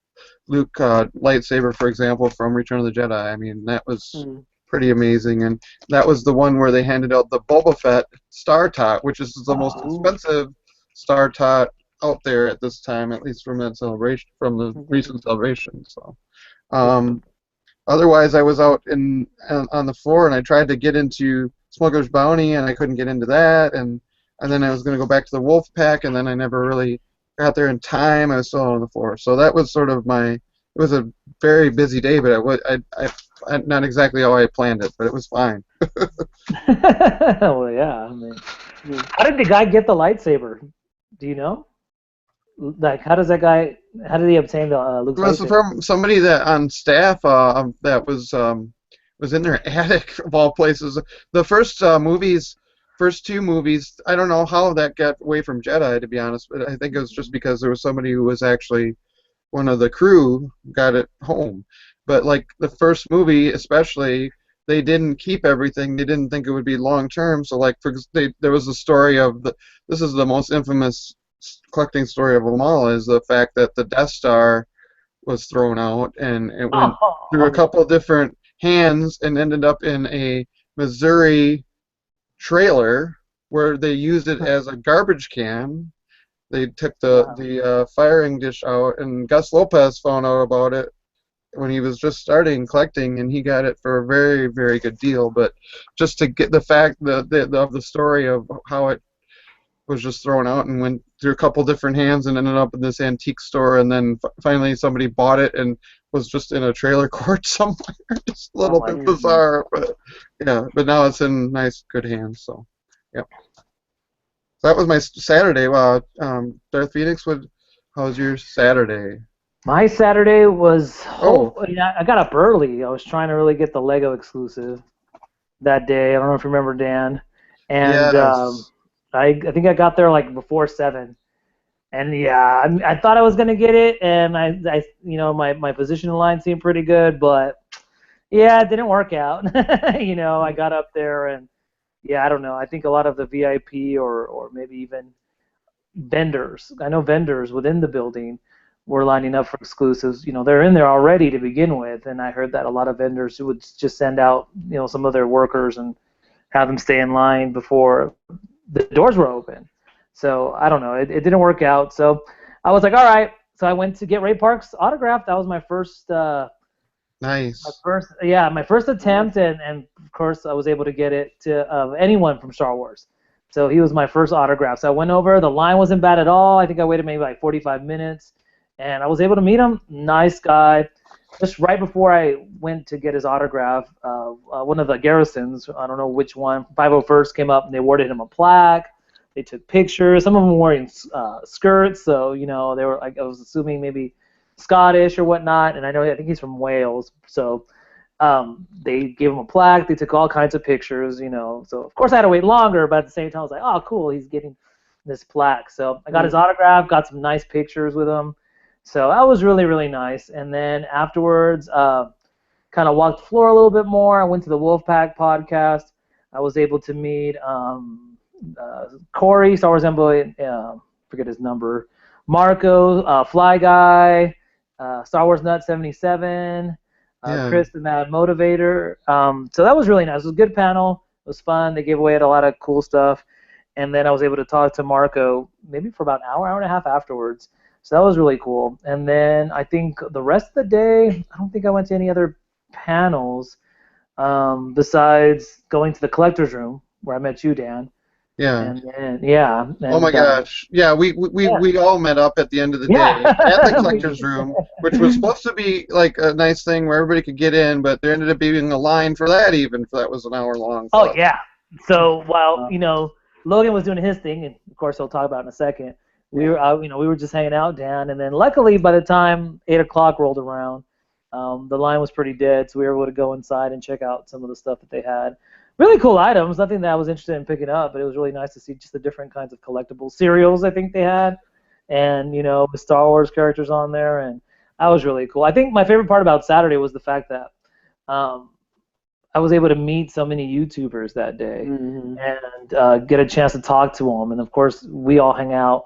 Luke lightsaber, for example, from Return of the Jedi. I mean, that was pretty amazing, and that was the one where they handed out the Boba Fett Star Tot, which is the most expensive Star Tot out there at this time, at least from that celebration, from the recent celebration. So, otherwise, I was out on the floor, and I tried to get into Smuggler's Bounty, and I couldn't get into that, and then I was going to go back to the Wolf Pack, and then I never really got there in time. I was still on the floor, so that was sort of my. It was a very busy day, but I not exactly how I planned it, but it was fine. Well, yeah. I mean, how did the guy get the lightsaber? Do you know? Like, how does that guy? How did he obtain the Luke's It was lightsaber? from somebody that on staff that was in their attic of all places. The first first 2 movies, I don't know how that got away from Jedi, to be honest, but I think it was just because there was somebody who was actually one of the crew got it home. But like the first movie, especially, they didn't keep everything. They didn't think it would be long term. So like there was a story of this is the most infamous collecting story of them all, is the fact that the Death Star was thrown out and it went through a couple of different hands and ended up in a Missouri trailer where they used it as a garbage can. They took the firing dish out, and Gus Lopez found out about it when he was just starting collecting, and he got it for a very, very good deal. But just to get the fact of the story of how it was just thrown out and went through a couple different hands and ended up in this antique store, and then finally somebody bought it and was just in a trailer court somewhere. Just a little bit bizarre, but yeah. But now it's in nice, good hands. So, yep. That was my Saturday. Darth Phoenix, how was your Saturday? My Saturday was Oh. I got up early. I was trying to really get the Lego exclusive that day. I don't know if you remember, Dan. And Yes. I think I got there like before 7. And yeah, I thought I was gonna get it, and I my position in line seemed pretty good, but yeah, it didn't work out. I got up there and yeah, I don't know. I think a lot of the VIP or maybe even vendors. I know vendors within the building were lining up for exclusives. They're in there already to begin with, and I heard that a lot of vendors would just send out, some of their workers and have them stay in line before the doors were open. So I don't know. It didn't work out. So I was like, all right. So I went to get Ray Park's autograph. That was my first. Nice. My first attempt, and of course I was able to get it to anyone from Star Wars. So he was my first autograph. So I went over. The line wasn't bad at all. I think I waited maybe like 45 minutes, and I was able to meet him. Nice guy. Just right before I went to get his autograph, one of the garrisons, I don't know which one, 501st came up and they awarded him a plaque. They took pictures. Some of them were wearing skirts, so they were like, I was assuming maybe Scottish or whatnot, and I think he's from Wales. So they gave him a plaque. They took all kinds of pictures, So of course I had to wait longer, but at the same time I was like, oh, cool, he's getting this plaque. So I got his autograph, got some nice pictures with him. So that was really, really nice. And then afterwards, kind of walked the floor a little bit more. I went to the Wolfpack podcast. I was able to meet Corey, Star Wars Envoy, forget his number, Marco, Fly Guy, Star Wars Nut 77, Yeah. Chris the Mad Motivator. So that was really nice. It was a good panel. It was fun. They gave away a lot of cool stuff. And then I was able to talk to Marco maybe for about an hour and a half afterwards. So that was really cool. And then I think the rest of the day, I don't think I went to any other panels besides going to the collector's room where I met you, Dan. Yeah. And then, yeah. Oh my gosh. Yeah, we all met up at the end of the day at the collector's room, which was supposed to be like a nice thing where everybody could get in, but there ended up being a line for that even, for that was an hour long. Oh, yeah. So while, Logan was doing his thing, and of course he'll talk about it in a second, we were just hanging out, Dan, and then luckily by the time 8 o'clock rolled around, the line was pretty dead, so we were able to go inside and check out some of the stuff that they had. Really cool items, nothing that I was interested in picking up, but it was really nice to see just the different kinds of collectible cereals I think they had, and, with Star Wars characters on there, and that was really cool. I think my favorite part about Saturday was the fact that I was able to meet so many YouTubers that day and get a chance to talk to them, and of course we all hang out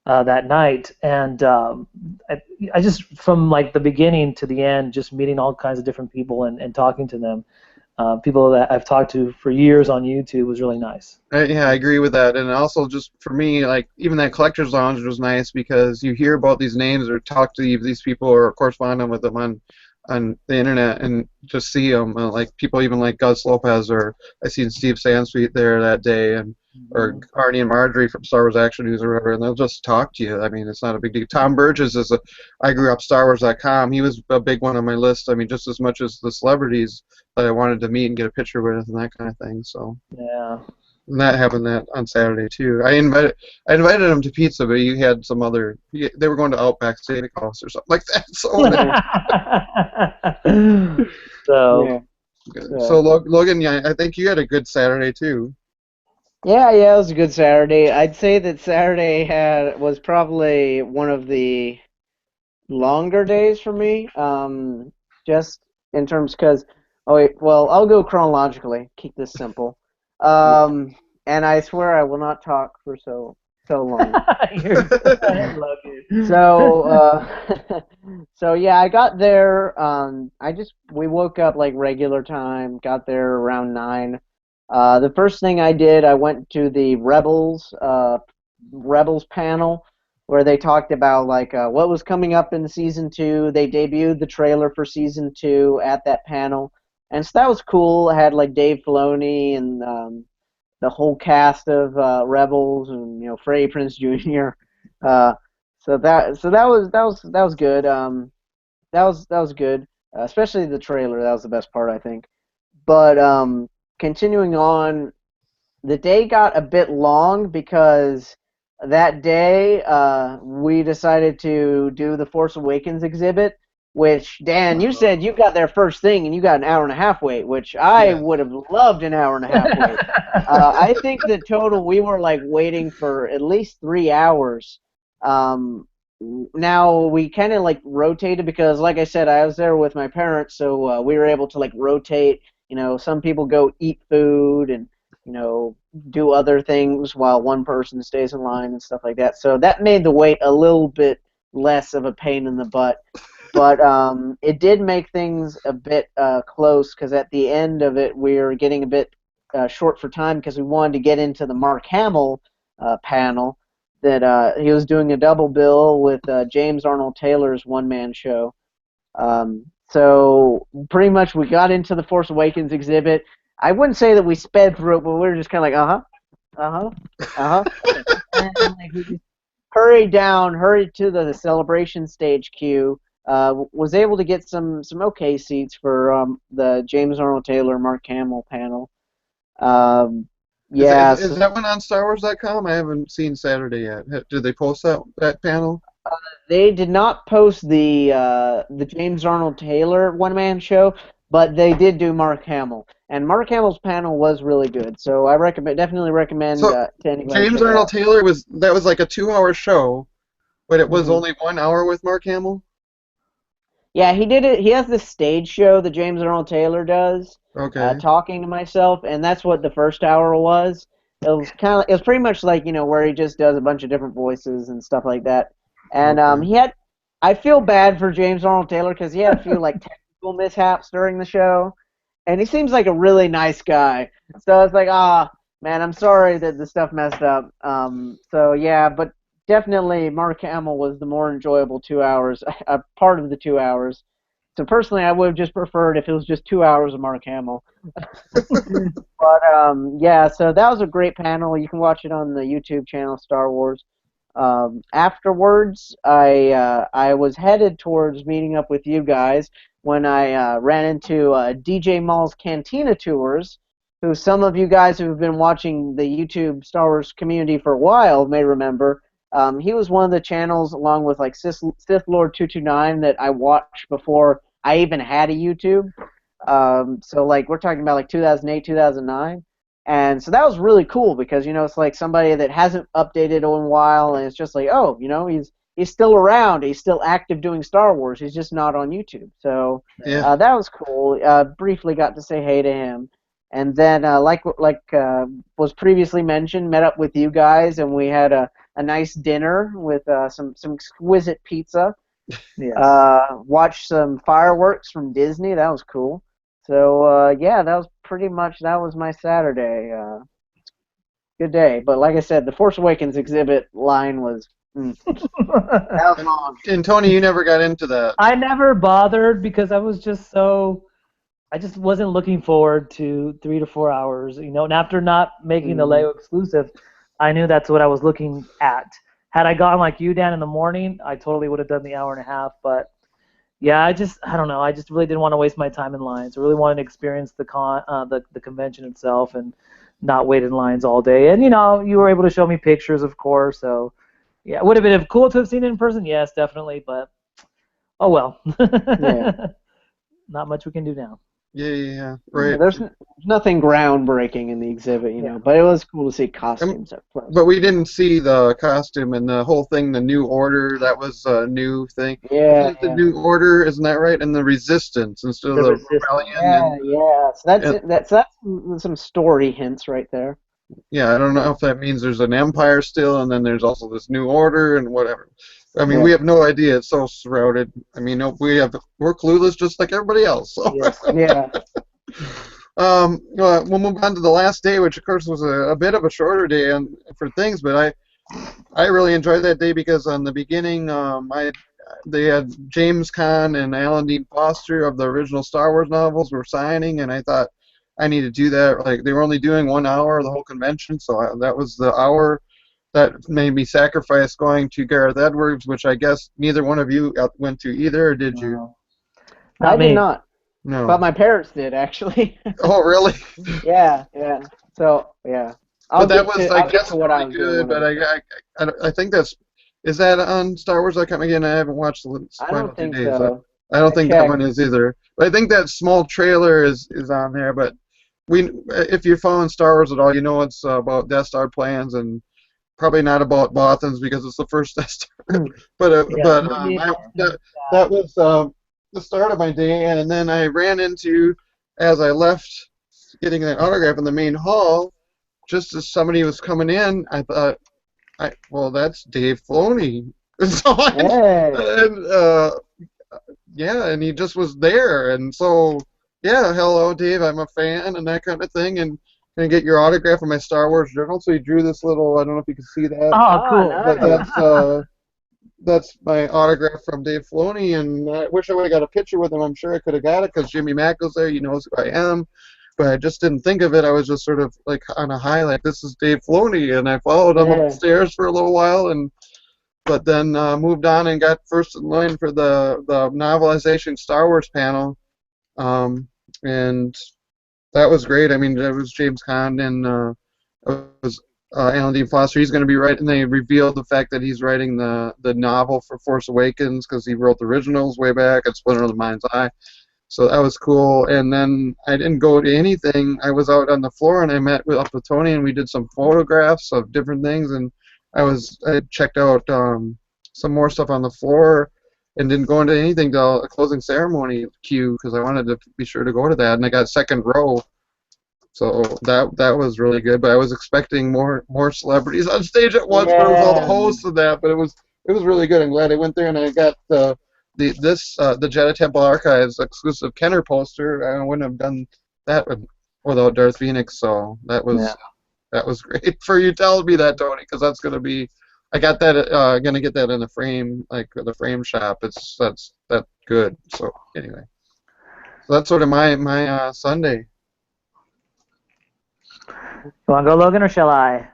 that night, and I just, from like the beginning to the end, just meeting all kinds of different people and talking to them, people that I've talked to for years on YouTube, was really nice. Yeah, I agree with that, and also just for me, like even that collector's lounge was nice because you hear about these names or talk to these people or correspond with them on the internet and just see them, like people even like Gus Lopez, or I seen Steve Sansweet there that day, and or Arnie and Marjorie from Star Wars Action News or whatever, and they'll just talk to you. I mean, it's not a big deal. Tom Burgess is I grew up StarWars.com. He was a big one on my list. I mean, just as much as the celebrities that I wanted to meet and get a picture with and that kind of thing. So Yeah. and that happened on Saturday too. I invited him to pizza, but he had some other. They were going to Outback Steakhouse or something like that. So. So Logan, yeah, I think you had a good Saturday too. Yeah, it was a good Saturday. I'd say that Saturday was probably one of the longer days for me. Just in terms, because I'll go chronologically. Keep this simple. And I swear I will not talk for so long. So yeah, I got there. We woke up like regular time. Got there around 9. The first thing I did, I went to the Rebels panel, where they talked about like what was coming up in season 2. They debuted the trailer for season 2 at that panel, and so that was cool. I had like Dave Filoni and the whole cast of Rebels, and Freddie Prinze Jr. So that was good. That was good, especially the trailer. That was the best part, I think. But continuing on, the day got a bit long because that day we decided to do the Force Awakens exhibit, which, Dan, you said you got there first thing and you got an hour and a half wait, which I would have loved an hour and a half wait. I think the total we were like waiting for at least 3 hours. Now we kind of like rotated because, like I said, I was there with my parents, so we were able to like rotate. Some people go eat food, and do other things while one person stays in line and stuff like that. So that made the wait a little bit less of a pain in the butt. But it did make things a bit close because at the end of it, we were getting a bit short for time because we wanted to get into the Mark Hamill panel that he was doing a double bill with James Arnold Taylor's one-man show. So pretty much we got into the Force Awakens exhibit. I wouldn't say that we sped through it, but we were just kind of like, and like we just hurried to the celebration stage queue. Was able to get some okay seats for the James Arnold Taylor Mark Hamill panel. Yeah, is that one on StarWars.com? I haven't seen Saturday yet. Did they post that panel? they did not post the James Arnold Taylor one-man show, but they did do Mark Hamill, and Mark Hamill's panel was really good. So I definitely recommend So to anybody. James Arnold Taylor was like a 2-hour show, but it was only 1 hour with Mark Hamill. Yeah, he did it. He has this stage show that James Arnold Taylor does. Okay. Talking to myself, and that's what the first hour was. It was pretty much like where he just does a bunch of different voices and stuff like that. And I feel bad for James Arnold Taylor because he had a few like technical mishaps during the show, and he seems like a really nice guy. So it's like, man, I'm sorry that the stuff messed up. So yeah, but definitely Mark Hamill was the more enjoyable 2 hours, a part of the 2 hours. So personally, I would have just preferred if it was just 2 hours of Mark Hamill. But yeah, so that was a great panel. You can watch it on the YouTube channel Star Wars. Afterwards, I was headed towards meeting up with you guys when I ran into DJ Mall's Cantina Tours, who some of you guys who have been watching the YouTube Star Wars community for a while may remember. He was one of the channels, along with like Sith Lord 229, that I watched before I even had a YouTube. So like we're talking about like 2008, 2009. And so that was really cool because it's like somebody that hasn't updated in a while, and it's just like, he's still around, he's still active doing Star Wars, he's just not on YouTube. So that was cool. Briefly got to say hey to him, and then like was previously mentioned, met up with you guys, and we had a nice dinner with some exquisite pizza. Yes. Watched some fireworks from Disney. That was cool. So yeah, that was my Saturday. Good day. But like I said, the Force Awakens exhibit line was that was long. And Tony, you never got into that. I never bothered because I just wasn't looking forward to 3 to 4 hours, and after not making the Lego exclusive, I knew that's what I was looking at. Had I gone like you, Dan, in the morning, I totally would have done the hour and a half, but yeah, I don't know. I just really didn't want to waste my time in lines. I really wanted to experience the convention itself and not wait in lines all day. And you were able to show me pictures, of course. So yeah, would have been cool to have seen it in person. Yes, definitely. But oh well. Yeah. Not much we can do now. Yeah, right. Yeah, there's nothing groundbreaking in the exhibit, but it was cool to see costumes up close. But we didn't see the costume and the whole thing, the New Order. That was a new thing. Yeah. The New Order, isn't that right? And the Resistance instead of the Rebellion. Yeah. So that's some story hints right there. Yeah, I don't know if that means there's an Empire still, and then there's also this New Order and whatever. I mean, we have no idea. It's so shrouded. I mean, we're clueless just like everybody else. So. Yes. Yeah. We'll move on to the last day, which of course was a bit of a shorter day for things, but I really enjoyed that day because on the beginning, they had James Caan and Alan Dean Foster of the original Star Wars novels were signing, and I thought I need to do that. Like they were only doing 1 hour of the whole convention, so that was the hour that made me sacrifice going to Gareth Edwards, which I guess neither one of you went to either, or did you? I did not. No. But my parents did, actually. Oh, really? Yeah. So, yeah. But that was, I guess, really good, but I think is that on Star Wars.com? Again, I haven't watched the final 2 days. So. I don't think that one is either. But I think that small trailer is on there, but if you're following Star Wars at all, it's about Death Star plans and probably not about Bothans because it's the first Death Star. But that was the start of my day, and then I ran into, as I left getting an autograph in the main hall, just as somebody was coming in, I thought, well, that's Dave Filoni. So Hey. yeah, and he just was there, and so yeah, hello, Dave, I'm a fan, and that kind of thing, and can I get your autograph in my Star Wars journal? So he drew this little, I don't know if you can see that, Oh, Oh, cool. but nice. that's my autograph from Dave Filoni, and I wish I would have got a picture with him. I'm sure I could have got it because Jimmy Mack was there. He knows who I am, but I just didn't think of it. I was just sort of like on a high, like this is Dave Filoni, and I followed him Yeah. upstairs for a little while, and but then moved on and got first in line for the novelization Star Wars panel, and that was great. I mean, it was James Caan and it was Alan Dean Foster. He's going to be writing. They revealed the fact that he's writing the novel for Force Awakens because he wrote the originals way back at Splinter of the Mind's Eye. So that was cool. And then I didn't go to anything. I was out on the floor and I met up with Tony and we did some photographs of different things. And I checked out some more stuff on the floor and didn't go into anything till a closing ceremony queue because I wanted to be sure to go to that. And I got second row. So that was really good, but I was expecting more celebrities on stage at once, but it was all the Yeah. hosts and that. But it was really good. I'm glad I went there and I got the Jedi Temple Archives exclusive Kenner poster. I wouldn't have done that without Darth Phoenix. So that Yeah. was great for you telling me that, Tony, because that's gonna be. I got that. Gonna get that in the frame, like the frame shop. That's good. So anyway, so that's sort of my Sunday. You want to go, Logan, or shall I?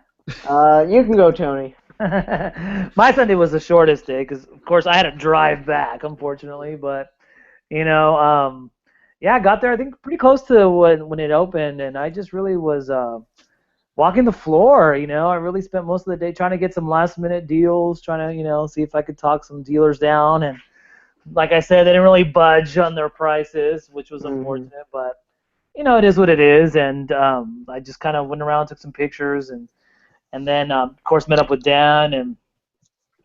You can go, Tony. My Sunday was the shortest day because, of course, I had to drive back, unfortunately. But yeah, I got there I think pretty close to when it opened, and I just really was walking the floor. I really spent most of the day trying to get some last minute deals, trying to see if I could talk some dealers down. And like I said, they didn't really budge on their prices, which was Mm-hmm. unfortunate, but. It is what it is, and I just kind of went around, took some pictures, and then of course met up with Dan and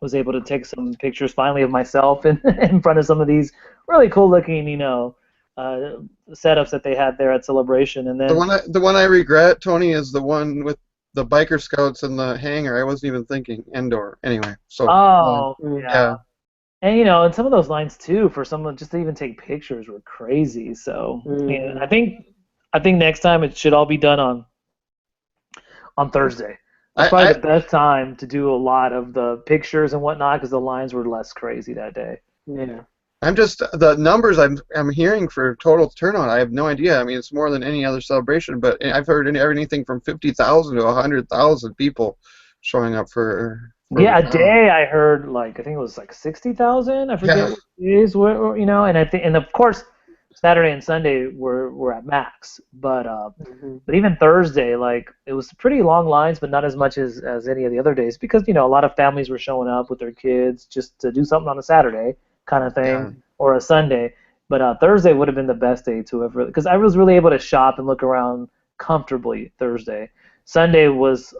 was able to take some pictures finally of myself in front of some of these really cool looking setups that they had there at Celebration, and then The one I regret, Tony, is the one with the biker scouts and the hangar. I wasn't even thinking Endor. Anyway, so oh yeah. yeah, and and some of those lines too for someone just to even take pictures were crazy. So Mm-hmm. I think next time it should all be done on Thursday. That's I, probably I the best time to do a lot of the pictures and whatnot because the lines were less crazy that day. Yeah. I'm just the numbers I'm hearing for total turnout. I have no idea. I mean, it's more than any other celebration, but I've heard anything from 50,000 to 100,000 people showing up for the Yeah, a con. day I heard I think it was like 60,000. I forget Yeah, what days were, and I think and of course Saturday and Sunday were at max, Mm-hmm. but even Thursday it was pretty long lines, but not as much as any of the other days because a lot of families were showing up with their kids just to do something on a Saturday kind of thing yeah. or a Sunday. But Thursday would have been the best day to have really because I was really able to shop and look around comfortably Thursday. Sunday was,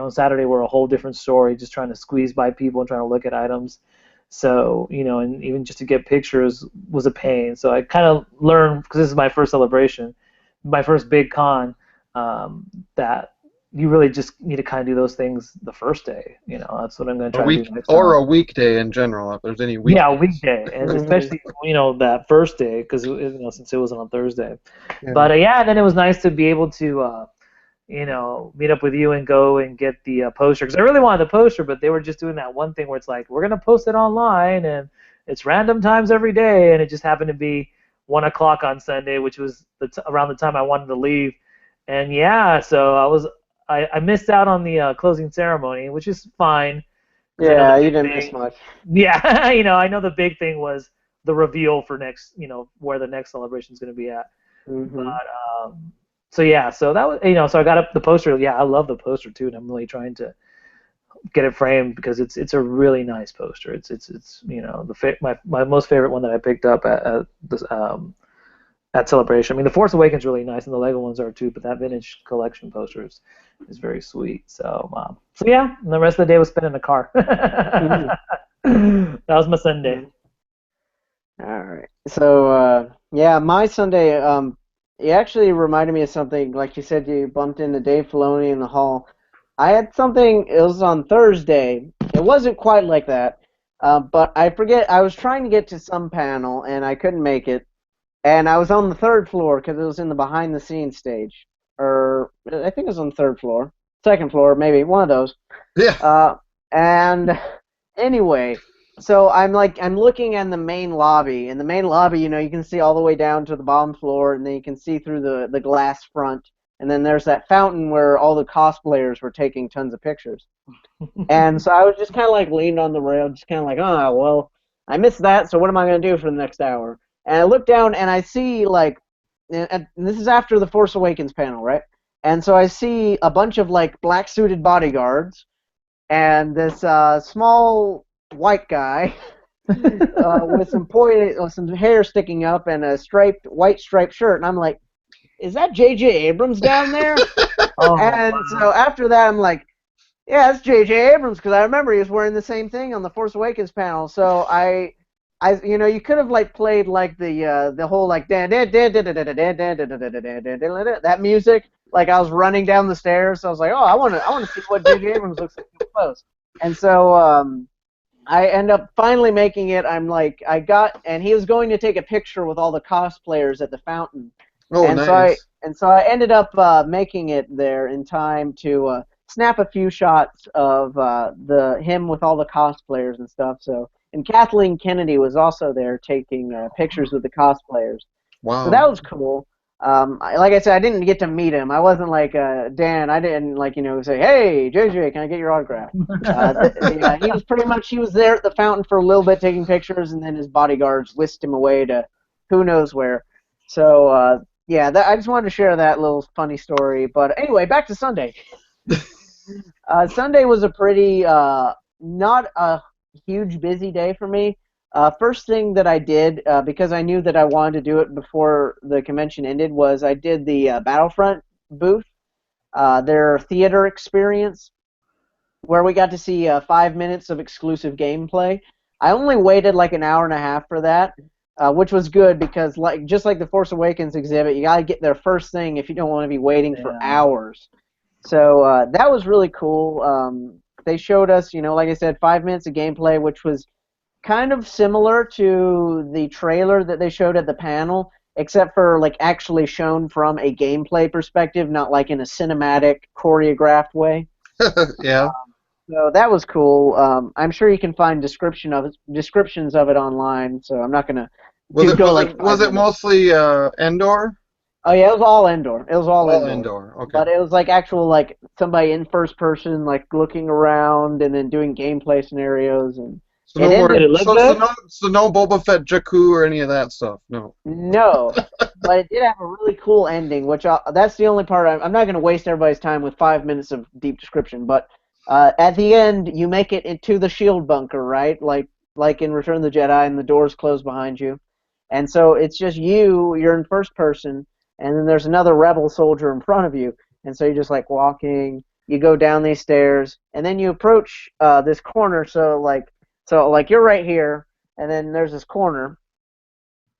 Saturday were a whole different story, just trying to squeeze by people and trying to look at items. So, and even just to get pictures was a pain. So I kind of learned, because this is my first celebration, my first big con, that you really just need to kind of do those things the first day. That's what I'm going to A try to week do next or time. a weekday in general, if there's any Yeah, weekdays. weekday, and Mm-hmm. especially that first day, because since it wasn't on Thursday. Yeah. But yeah, and then it was nice to be able to meet up with you and go and get the poster because I really wanted the poster, but they were just doing that one thing where it's like we're gonna post it online and it's random times every day, and it just happened to be 1 o'clock on Sunday, which was around the time I wanted to leave, and yeah, so I missed out on the closing ceremony, which is fine because I know Yeah, the you big didn't miss thing. much. Yeah, I know the big thing was the reveal for next, where the next celebration is going to be at. But Mm-hmm. so yeah, so that was so I got up the poster. Yeah, I love the poster too, and I'm really trying to get it framed because it's a really nice poster. It's my most favorite one that I picked up at this at Celebration. I mean, the Force Awakens is really nice, and the Lego ones are too. But that vintage collection poster is very sweet. So yeah, and the rest of the day was spent in the car. Mm-hmm. That was my Sunday. All right. So yeah, my Sunday. You actually reminded me of something. Like you said, you bumped into Dave Filoni in the hall. I had something. It was on Thursday. It wasn't quite like that, but I forget. I was trying to get to some panel and I couldn't make it. And I was on the third floor because it was in the behind the scenes stage, or I think it was on the third floor, second floor, maybe one of those. Yeah. And anyway, so I'm looking in the main lobby. In the main lobby, you can see all the way down to the bottom floor, and then you can see through the glass front. And then there's that fountain where all the cosplayers were taking tons of pictures. And so I was just kind of like leaned on the rail, just kind of like, oh, well, I missed that, so what am I going to do for the next hour? And I look down and I see like, and this is after the Force Awakens panel, right? And so I see a bunch of like black suited bodyguards and this small white guy with some hair sticking up and a white striped shirt, and I'm like, is that J.J. Abrams down there? And wow. so after that, I'm like, yeah, it's J.J. Abrams because I remember he was wearing the same thing on the Force Awakens panel. So you could have like played like the whole like that music. Like I was running down the stairs, so I was like, oh, I want to see what J.J. Abrams looks like up close. And so I end up finally making it. And he was going to take a picture with all the cosplayers at the fountain. Oh, And nice. so I ended up making it there in time to snap a few shots of him with all the cosplayers and stuff. So, and Kathleen Kennedy was also there taking pictures with the cosplayers. So Wow. that was cool. Like I said, I didn't get to meet him. I wasn't like Dan. I didn't say, "Hey, JJ, can I get your autograph?" He was there at the fountain for a little bit taking pictures, and then his bodyguards whisked him away to who knows where. So yeah, I just wanted to share that little funny story. But anyway, back to Sunday. Sunday was a pretty not a huge busy day for me. First thing that I did, because I knew that I wanted to do it before the convention ended, was I did the Battlefront booth, their theater experience, where we got to see 5 minutes of exclusive gameplay. I only waited like an hour and a half for that, which was good because just like the Force Awakens exhibit, you gotta get there first thing if you don't want to be waiting for hours. So that was really cool. They showed us, like I said, 5 minutes of gameplay, which was kind of similar to the trailer that they showed at the panel, except for like actually shown from a gameplay perspective, not like in a cinematic, choreographed way. Yeah. So that was cool. I'm sure you can find descriptions of it online. So I'm not gonna Was it mostly Endor? Oh yeah, it was all indoor. It was all All indoor. Endor. Okay. But it was like actual like somebody in first person like looking around and then doing gameplay scenarios and So no more. Did it look good? So no Boba Fett, Jakku, or any of that stuff. No. no, but it did have a really cool ending, which that's the only part I'm not going to waste everybody's time with 5 minutes of deep description. But at the end, you make it into the shield bunker, right? Like in Return of the Jedi, and the doors close behind you, and so it's just you're in first person, and then there's another rebel soldier in front of you, and so you're just like walking. You go down these stairs, and then you approach this corner. So like you're right here, and then there's this corner,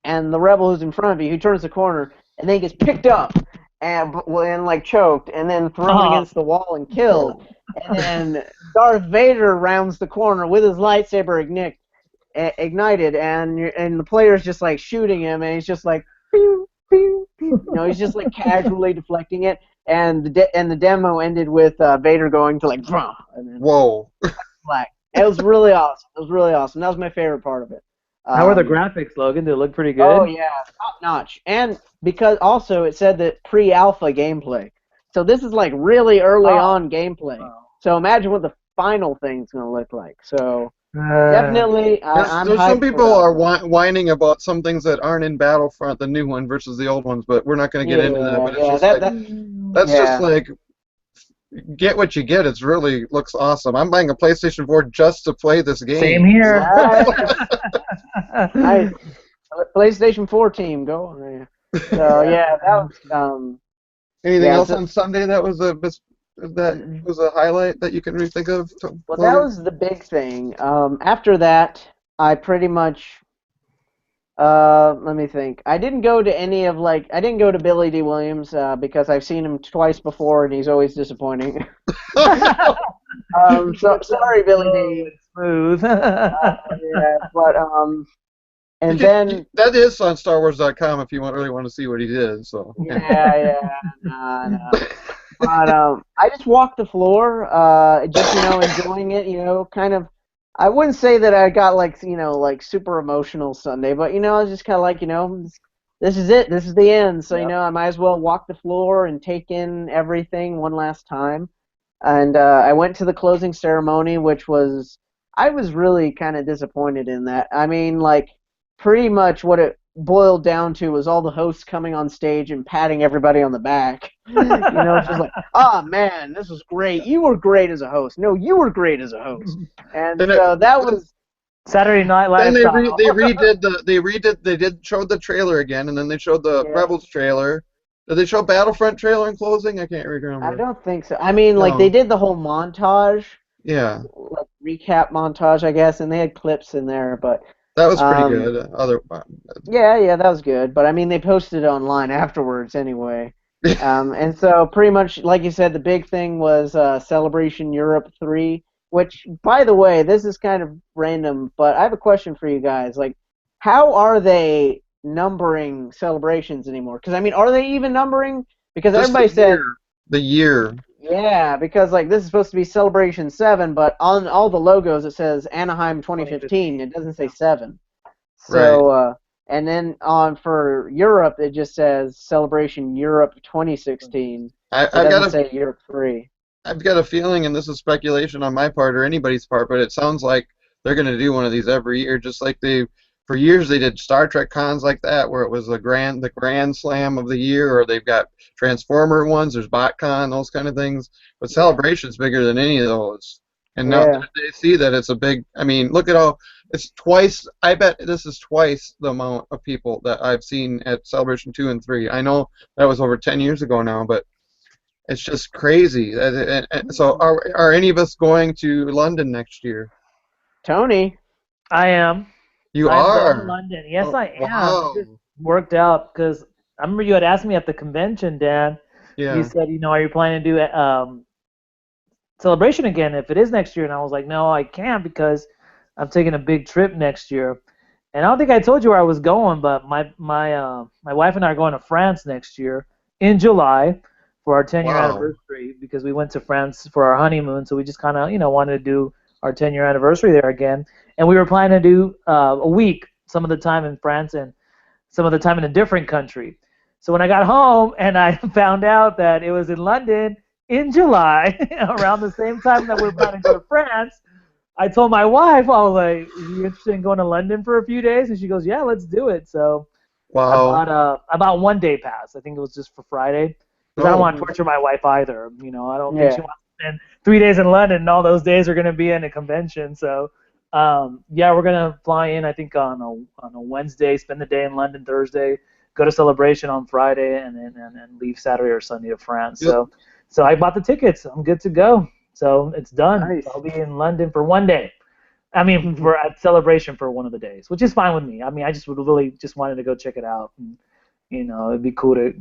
and the rebel who's in front of you, who turns the corner, and then gets picked up and like choked, and then thrown against the wall and killed. And then Darth Vader rounds the corner with his lightsaber ignited, and the player's just like shooting him, and he's just like, pew, pew, pew. He's just like casually deflecting it. And the demo ended with Vader going to like, "Bruh," and then Whoa. black. It was really awesome. It was really awesome. That was my favorite part of it. How were the graphics, Logan? Did it look pretty good? Oh yeah, top notch. And because also it said that pre-alpha gameplay, so this is like really early on gameplay. Wow. So imagine what the final thing's gonna look like. So definitely, I'm There's hyped some for people that are one. whining about some things that aren't in Battlefront, the new one versus the old ones, but we're not going to get into that. But it's Yeah, just that's yeah. just like get what you get. It's really looks awesome. I'm buying a PlayStation 4 just to play this game. Same here. Nice. PlayStation 4 team, go. So yeah, that was Anything else on Sunday that was a highlight that you can really think of? Well, that was the big thing. After that, I pretty much Let me think. I didn't go to any of I didn't go to Billy D. Williams because I've seen him twice before and he's always disappointing. So It's sorry, Billy slow D. and smooth. Yeah, but and then that is on StarWars.com if you really want to see what he did. So yeah, no. But I just walked the floor, just enjoying it. Kind of. I wouldn't say that I got like super emotional Sunday, but I was just kind of like this is it, this is the end. So Yep. I might as well walk the floor and take in everything one last time. And I went to the closing ceremony, which I was really kind of disappointed in that. I mean, like pretty much what it boiled down to was all the hosts coming on stage and patting everybody on the back. It's just like, oh man, this was great. You were great as a host. No, you were great as a host. And then, so that was, Saturday Night then Lifestyle. they did show the trailer again, and then they showed the yeah, Rebels trailer. Did they show Battlefront trailer in closing? I can't I remember. don't think so. I mean, like they No. did the whole montage, Yeah, like recap montage, I guess, and they had clips in there, but that was pretty um, good. Other. yeah, that was good. But I mean, they posted it online afterwards anyway. And so pretty much, like you said, the big thing was Celebration Europe 3, which, by the way, this is kind of random, but I have a question for you guys. Like, how are they numbering celebrations anymore? Because, I mean, are they even numbering? Because Just everybody the said, year. The year. yeah, because, like, this is supposed to be Celebration 7, but on all the logos it says Anaheim 2015. 2015. It doesn't say 7. Right. So, and then for Europe, it just says Celebration Europe 2016. I, It I've got doesn't a say Europe 3. I've got a feeling, and this is speculation on my part or anybody's part, but it sounds like they're going to do one of these every year, just like for years they did Star Trek cons like that, where it was the grand slam of the year, or they've got Transformer ones, there's BotCon, those kind of things. But Yeah. Celebration's bigger than any of those. And now Yeah. they see that it's a big. I mean, look at it's twice. I bet this is twice the amount of people that I've seen at Celebration 2 and 3. I know that was over 10 years ago now, but it's just crazy. So, are any of us going to London next year? Tony. I am. You I'm going to are. London. Yes, Oh, I am. It just wow. worked out because I remember you had asked me at the convention, Dan. You Yeah. said, are you planning to do Celebration again if it is next year? And I was like, no, I can't because I'm taking a big trip next year. And I don't think I told you where I was going, but my wife and I are going to France next year in July for our 10-year Wow. anniversary because we went to France for our honeymoon, so we just kind of wanted to do our 10-year anniversary there again. And we were planning to do a week, some of the time in France and some of the time in a different country. So when I got home and I found out that it was in London in July, around the same time that we were planning to go to France, I told my wife, I was like, "Are you interested in going to London for a few days?" And she goes, "Yeah, let's do it." So Wow. I bought 1 day pass. I think it was just for Friday because I don't Oh, want to torture my wife either. I don't think she Yeah. wants to spend 3 days in London, and all those days are going to be in a convention. So yeah, we're gonna fly in. I think on a Wednesday, spend the day in London Thursday, go to Celebration on Friday, and then leave Saturday or Sunday to France. you, So I bought the tickets. I'm good to go. So it's done. Nice. So I'll be in London for 1 day. I mean, for a Celebration for one of the days, which is fine with me. I mean, I just would really just wanted to go check it out, and it'd be cool to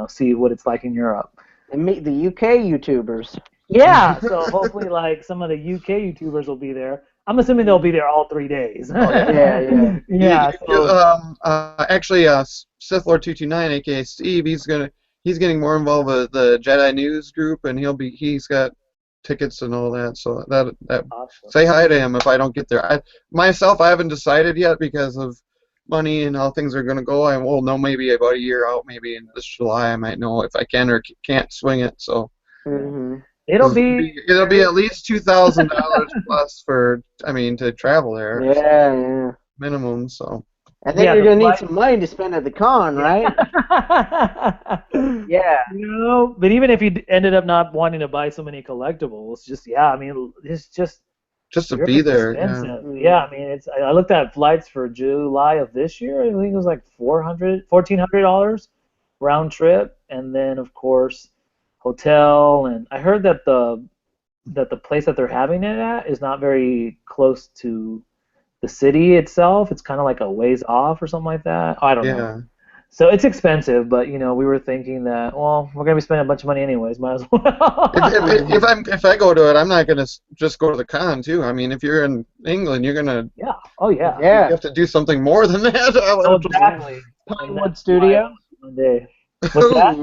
see what it's like in Europe. And meet the UK YouTubers. Yeah, so hopefully, like some of the UK YouTubers will be there. I'm assuming they'll be there all 3 days. oh yeah. Yeah, yeah. Yeah. So Actually, Sith Lord 229, aka Steve, he's getting more involved with the Jedi News group, and he's got tickets and all that. So that awesome. say hi to him if I don't get there. I haven't decided yet because of money and how things are going to go. I will know maybe about a year out, maybe in this July. I might know if I can or can't swing it. So Hmm. It'll be it'll be at least $2,000 plus to travel there Yeah, yeah. minimum. So I think yeah you're the gonna need flight. some money to spend at the con, right? Yeah. Yeah. But even if you ended up not wanting to buy so many collectibles, just I mean, it's just just to Europe be is there, yeah. expensive. Yeah, I mean, I looked at flights for July of this year. I think it was like $1,400 round trip, and then of course hotel. And I heard that the place that they're having it at is not very close to the city itself, it's kind of like a ways off or something like that. I don't know. Yeah. So it's expensive, but we were thinking that, well, we're gonna be spending a bunch of money anyways, might as If well. if if I'm if I go to it, I'm not gonna just go to the con too. I mean, if you're in England, you're gonna Yeah. Oh yeah. you Yeah. have to do something more than that. Oh, exactly. And Pinewood that's why Studio. one day. What's that?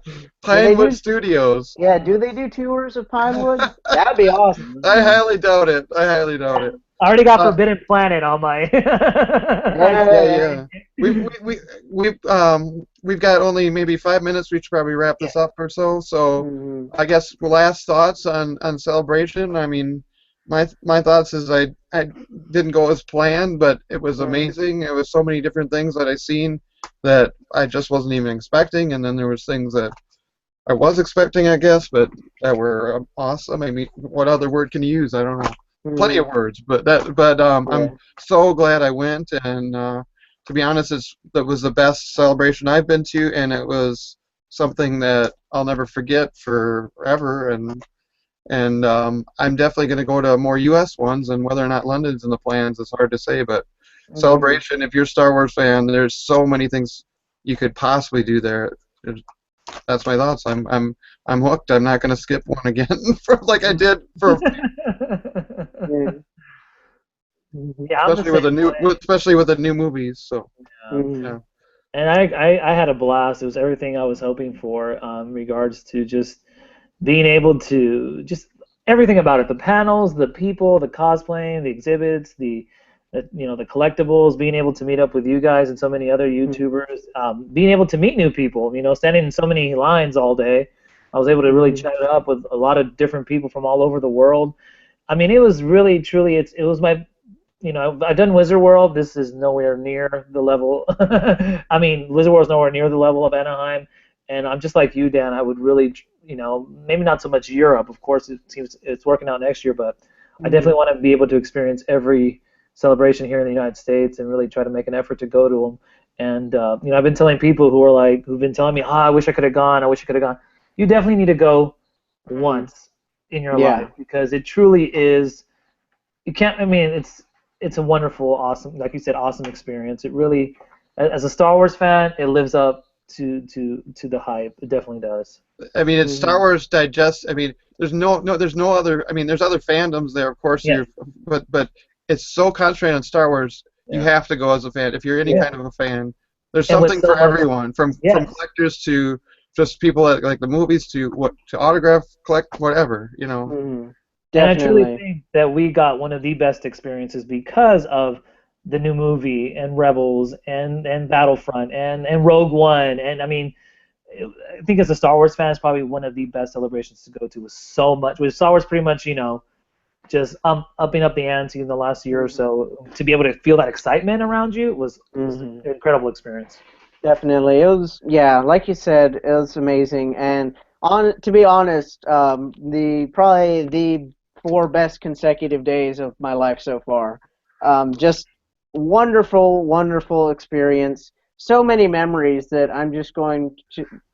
Do they Pinewood do? Studios. Yeah. Do they do tours of Pinewood? That'd be awesome. I highly doubt it. I highly doubt it. I already got Uh, Forbidden Planet on my yeah, Yeah. yeah. We've got only maybe 5 minutes. We should probably wrap Yeah. this up or so. So Mhm. I guess last thoughts on Celebration. I mean, my thoughts is I didn't go as planned, but it was Mhm. amazing. It was so many different things that I seen that I just wasn't even expecting, and then there was things that I was expecting, I guess, but that were awesome. I mean, what other word can you use? I don't know. Plenty Mhm. of words, but Yeah. I'm so glad I went, and to be honest, that was the best celebration I've been to, and it was something that I'll never forget forever, and I'm definitely going to go to more U.S. ones, and whether or not London's in the plans is hard to say, but Mhm. Celebration, if you're a Star Wars fan, there's so many things you could possibly do there. That's my thoughts. I'm hooked. I'm not going to skip one again for like I did for Yeah. Mhm. Yeah, I'm the same way. especially with the new movies. So Yeah. Mhm. yeah. And I had a blast. It was everything I was hoping for in regards to just being able to just everything about it, the panels, the people, the cosplaying, the exhibits, the collectibles, being able to meet up with you guys and so many other Mhm. YouTubers, being able to meet new people, standing in so many lines all day. I was able to really Mhm. chat it up with a lot of different people from all over the world. I mean, it was really, truly, it was my I've done Wizard World. This is nowhere near the level. I mean, Wizard World is nowhere near the level of Anaheim. And I'm just like you, Dan. I would really, maybe not so much Europe. Of course, it seems it's working out next year, but I definitely Mhm. want to be able to experience every celebration here in the United States and really try to make an effort to go to them. And I've been telling people who've been telling me, I wish I could have gone. I wish I could have gone. You definitely need to go Mhm. once in your Yeah. life because it truly is. You can't. I mean, it's a wonderful, awesome, like you said, awesome experience. It really, as a Star Wars fan, it lives up to the hype. It definitely does. I mean, it's Star Mhm. Wars Digest. I mean, there's no other. I mean, there's other fandoms there, of course. Yeah, But it's so concentrated on Star Wars. You yeah, have to go as a fan. If you're any yeah. kind of a fan, there's And with something so for much, everyone, from yes, collectors to just people that like the movies to autograph collect whatever. Mhm. and I truly Definitely. think that we got one of the best experiences because of the new movie and Rebels and Battlefront and Rogue One. And I mean, I think as a Star Wars fan, it's probably one of the best celebrations to go to. With so much, with Star Wars, pretty much, just upping up the ante in the last year or Mhm. so. To be able to feel that excitement around you was Mhm. an incredible experience. Definitely. It was, yeah, like you said, it was amazing. And to be honest, the probably the 4 best consecutive days of my life so far. Just wonderful, wonderful experience. So many memories that I'm just going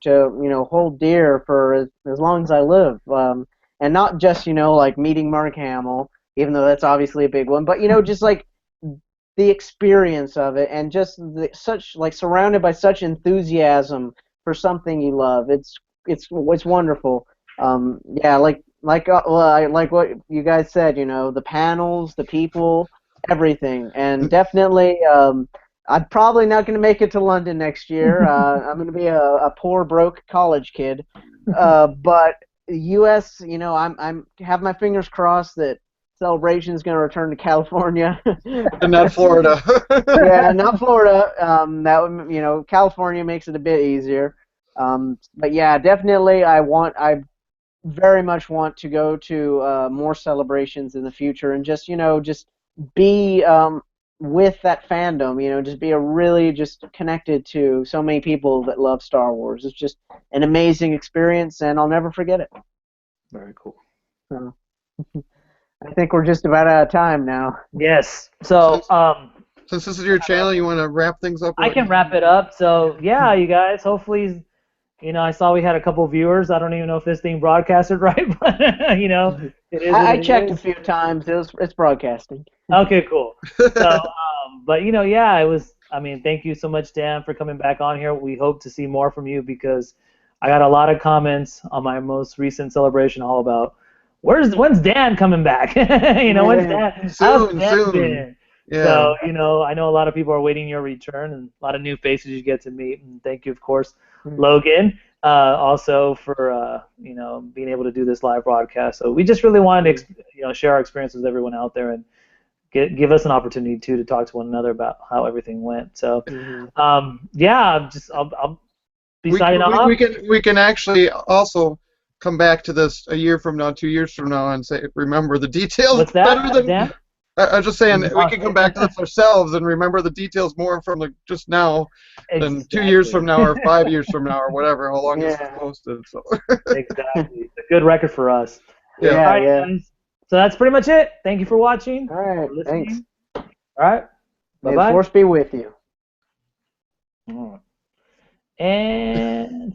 to hold dear for as long as I live. And not just, like meeting Mark Hamill, even though that's obviously a big one, but, just like the experience of it and just such like surrounded by such enthusiasm for something you love. It's wonderful. Yeah, like what you guys said. The panels, the people, everything, and definitely. I'm probably not going to make it to London next year. I'm going to be a poor broke college kid. But U.S. I'm have my fingers crossed that Celebration's going to return to California. And not Florida. Yeah, not Florida. That would, California makes it a bit easier. But yeah, definitely, I very much want to go to more celebrations in the future and just be with that fandom. Just be a really just connected to so many people that love Star Wars. It's just an amazing experience, and I'll never forget it. Very cool. So, I think we're just about out of time now. Yes. So since since this is your channel, you want to wrap things up I real can easy? wrap it up. So yeah, you guys. Hopefully, I saw we had a couple viewers. I don't even know if this thing broadcasted right, but It is what I it checked a is. few times. It's broadcasting. Okay, cool. So, but yeah, it was. I mean, thank you so much, Dan, for coming back on here. We hope to see more from you because I got a lot of comments on my most recent celebration all about when's Dan coming back? When's Yeah. Dan? How's Soon, Dan soon. been? Yeah. So, I know a lot of people are waiting your return and a lot of new faces you get to meet. And thank you, of course, Logan, also for being able to do this live broadcast. So we just really wanted to share our experience with everyone out there and give us an opportunity too to talk to one another about how everything went. So, yeah, I'll be We, signing we, off. we can actually also come back to this a year from now, 2 years from now, and say remember the details What's better that, than. Dan? I was just saying we can come back to this ourselves and remember the details more from just now than 2 years from now or 5 years from now or whatever, how long this is posted. So. Exactly. It's a good record for us. Yeah. All right, guys. So that's pretty much it. Thank you for watching. All right. For listening. Thanks. All right. May Bye-bye. the force be with you. And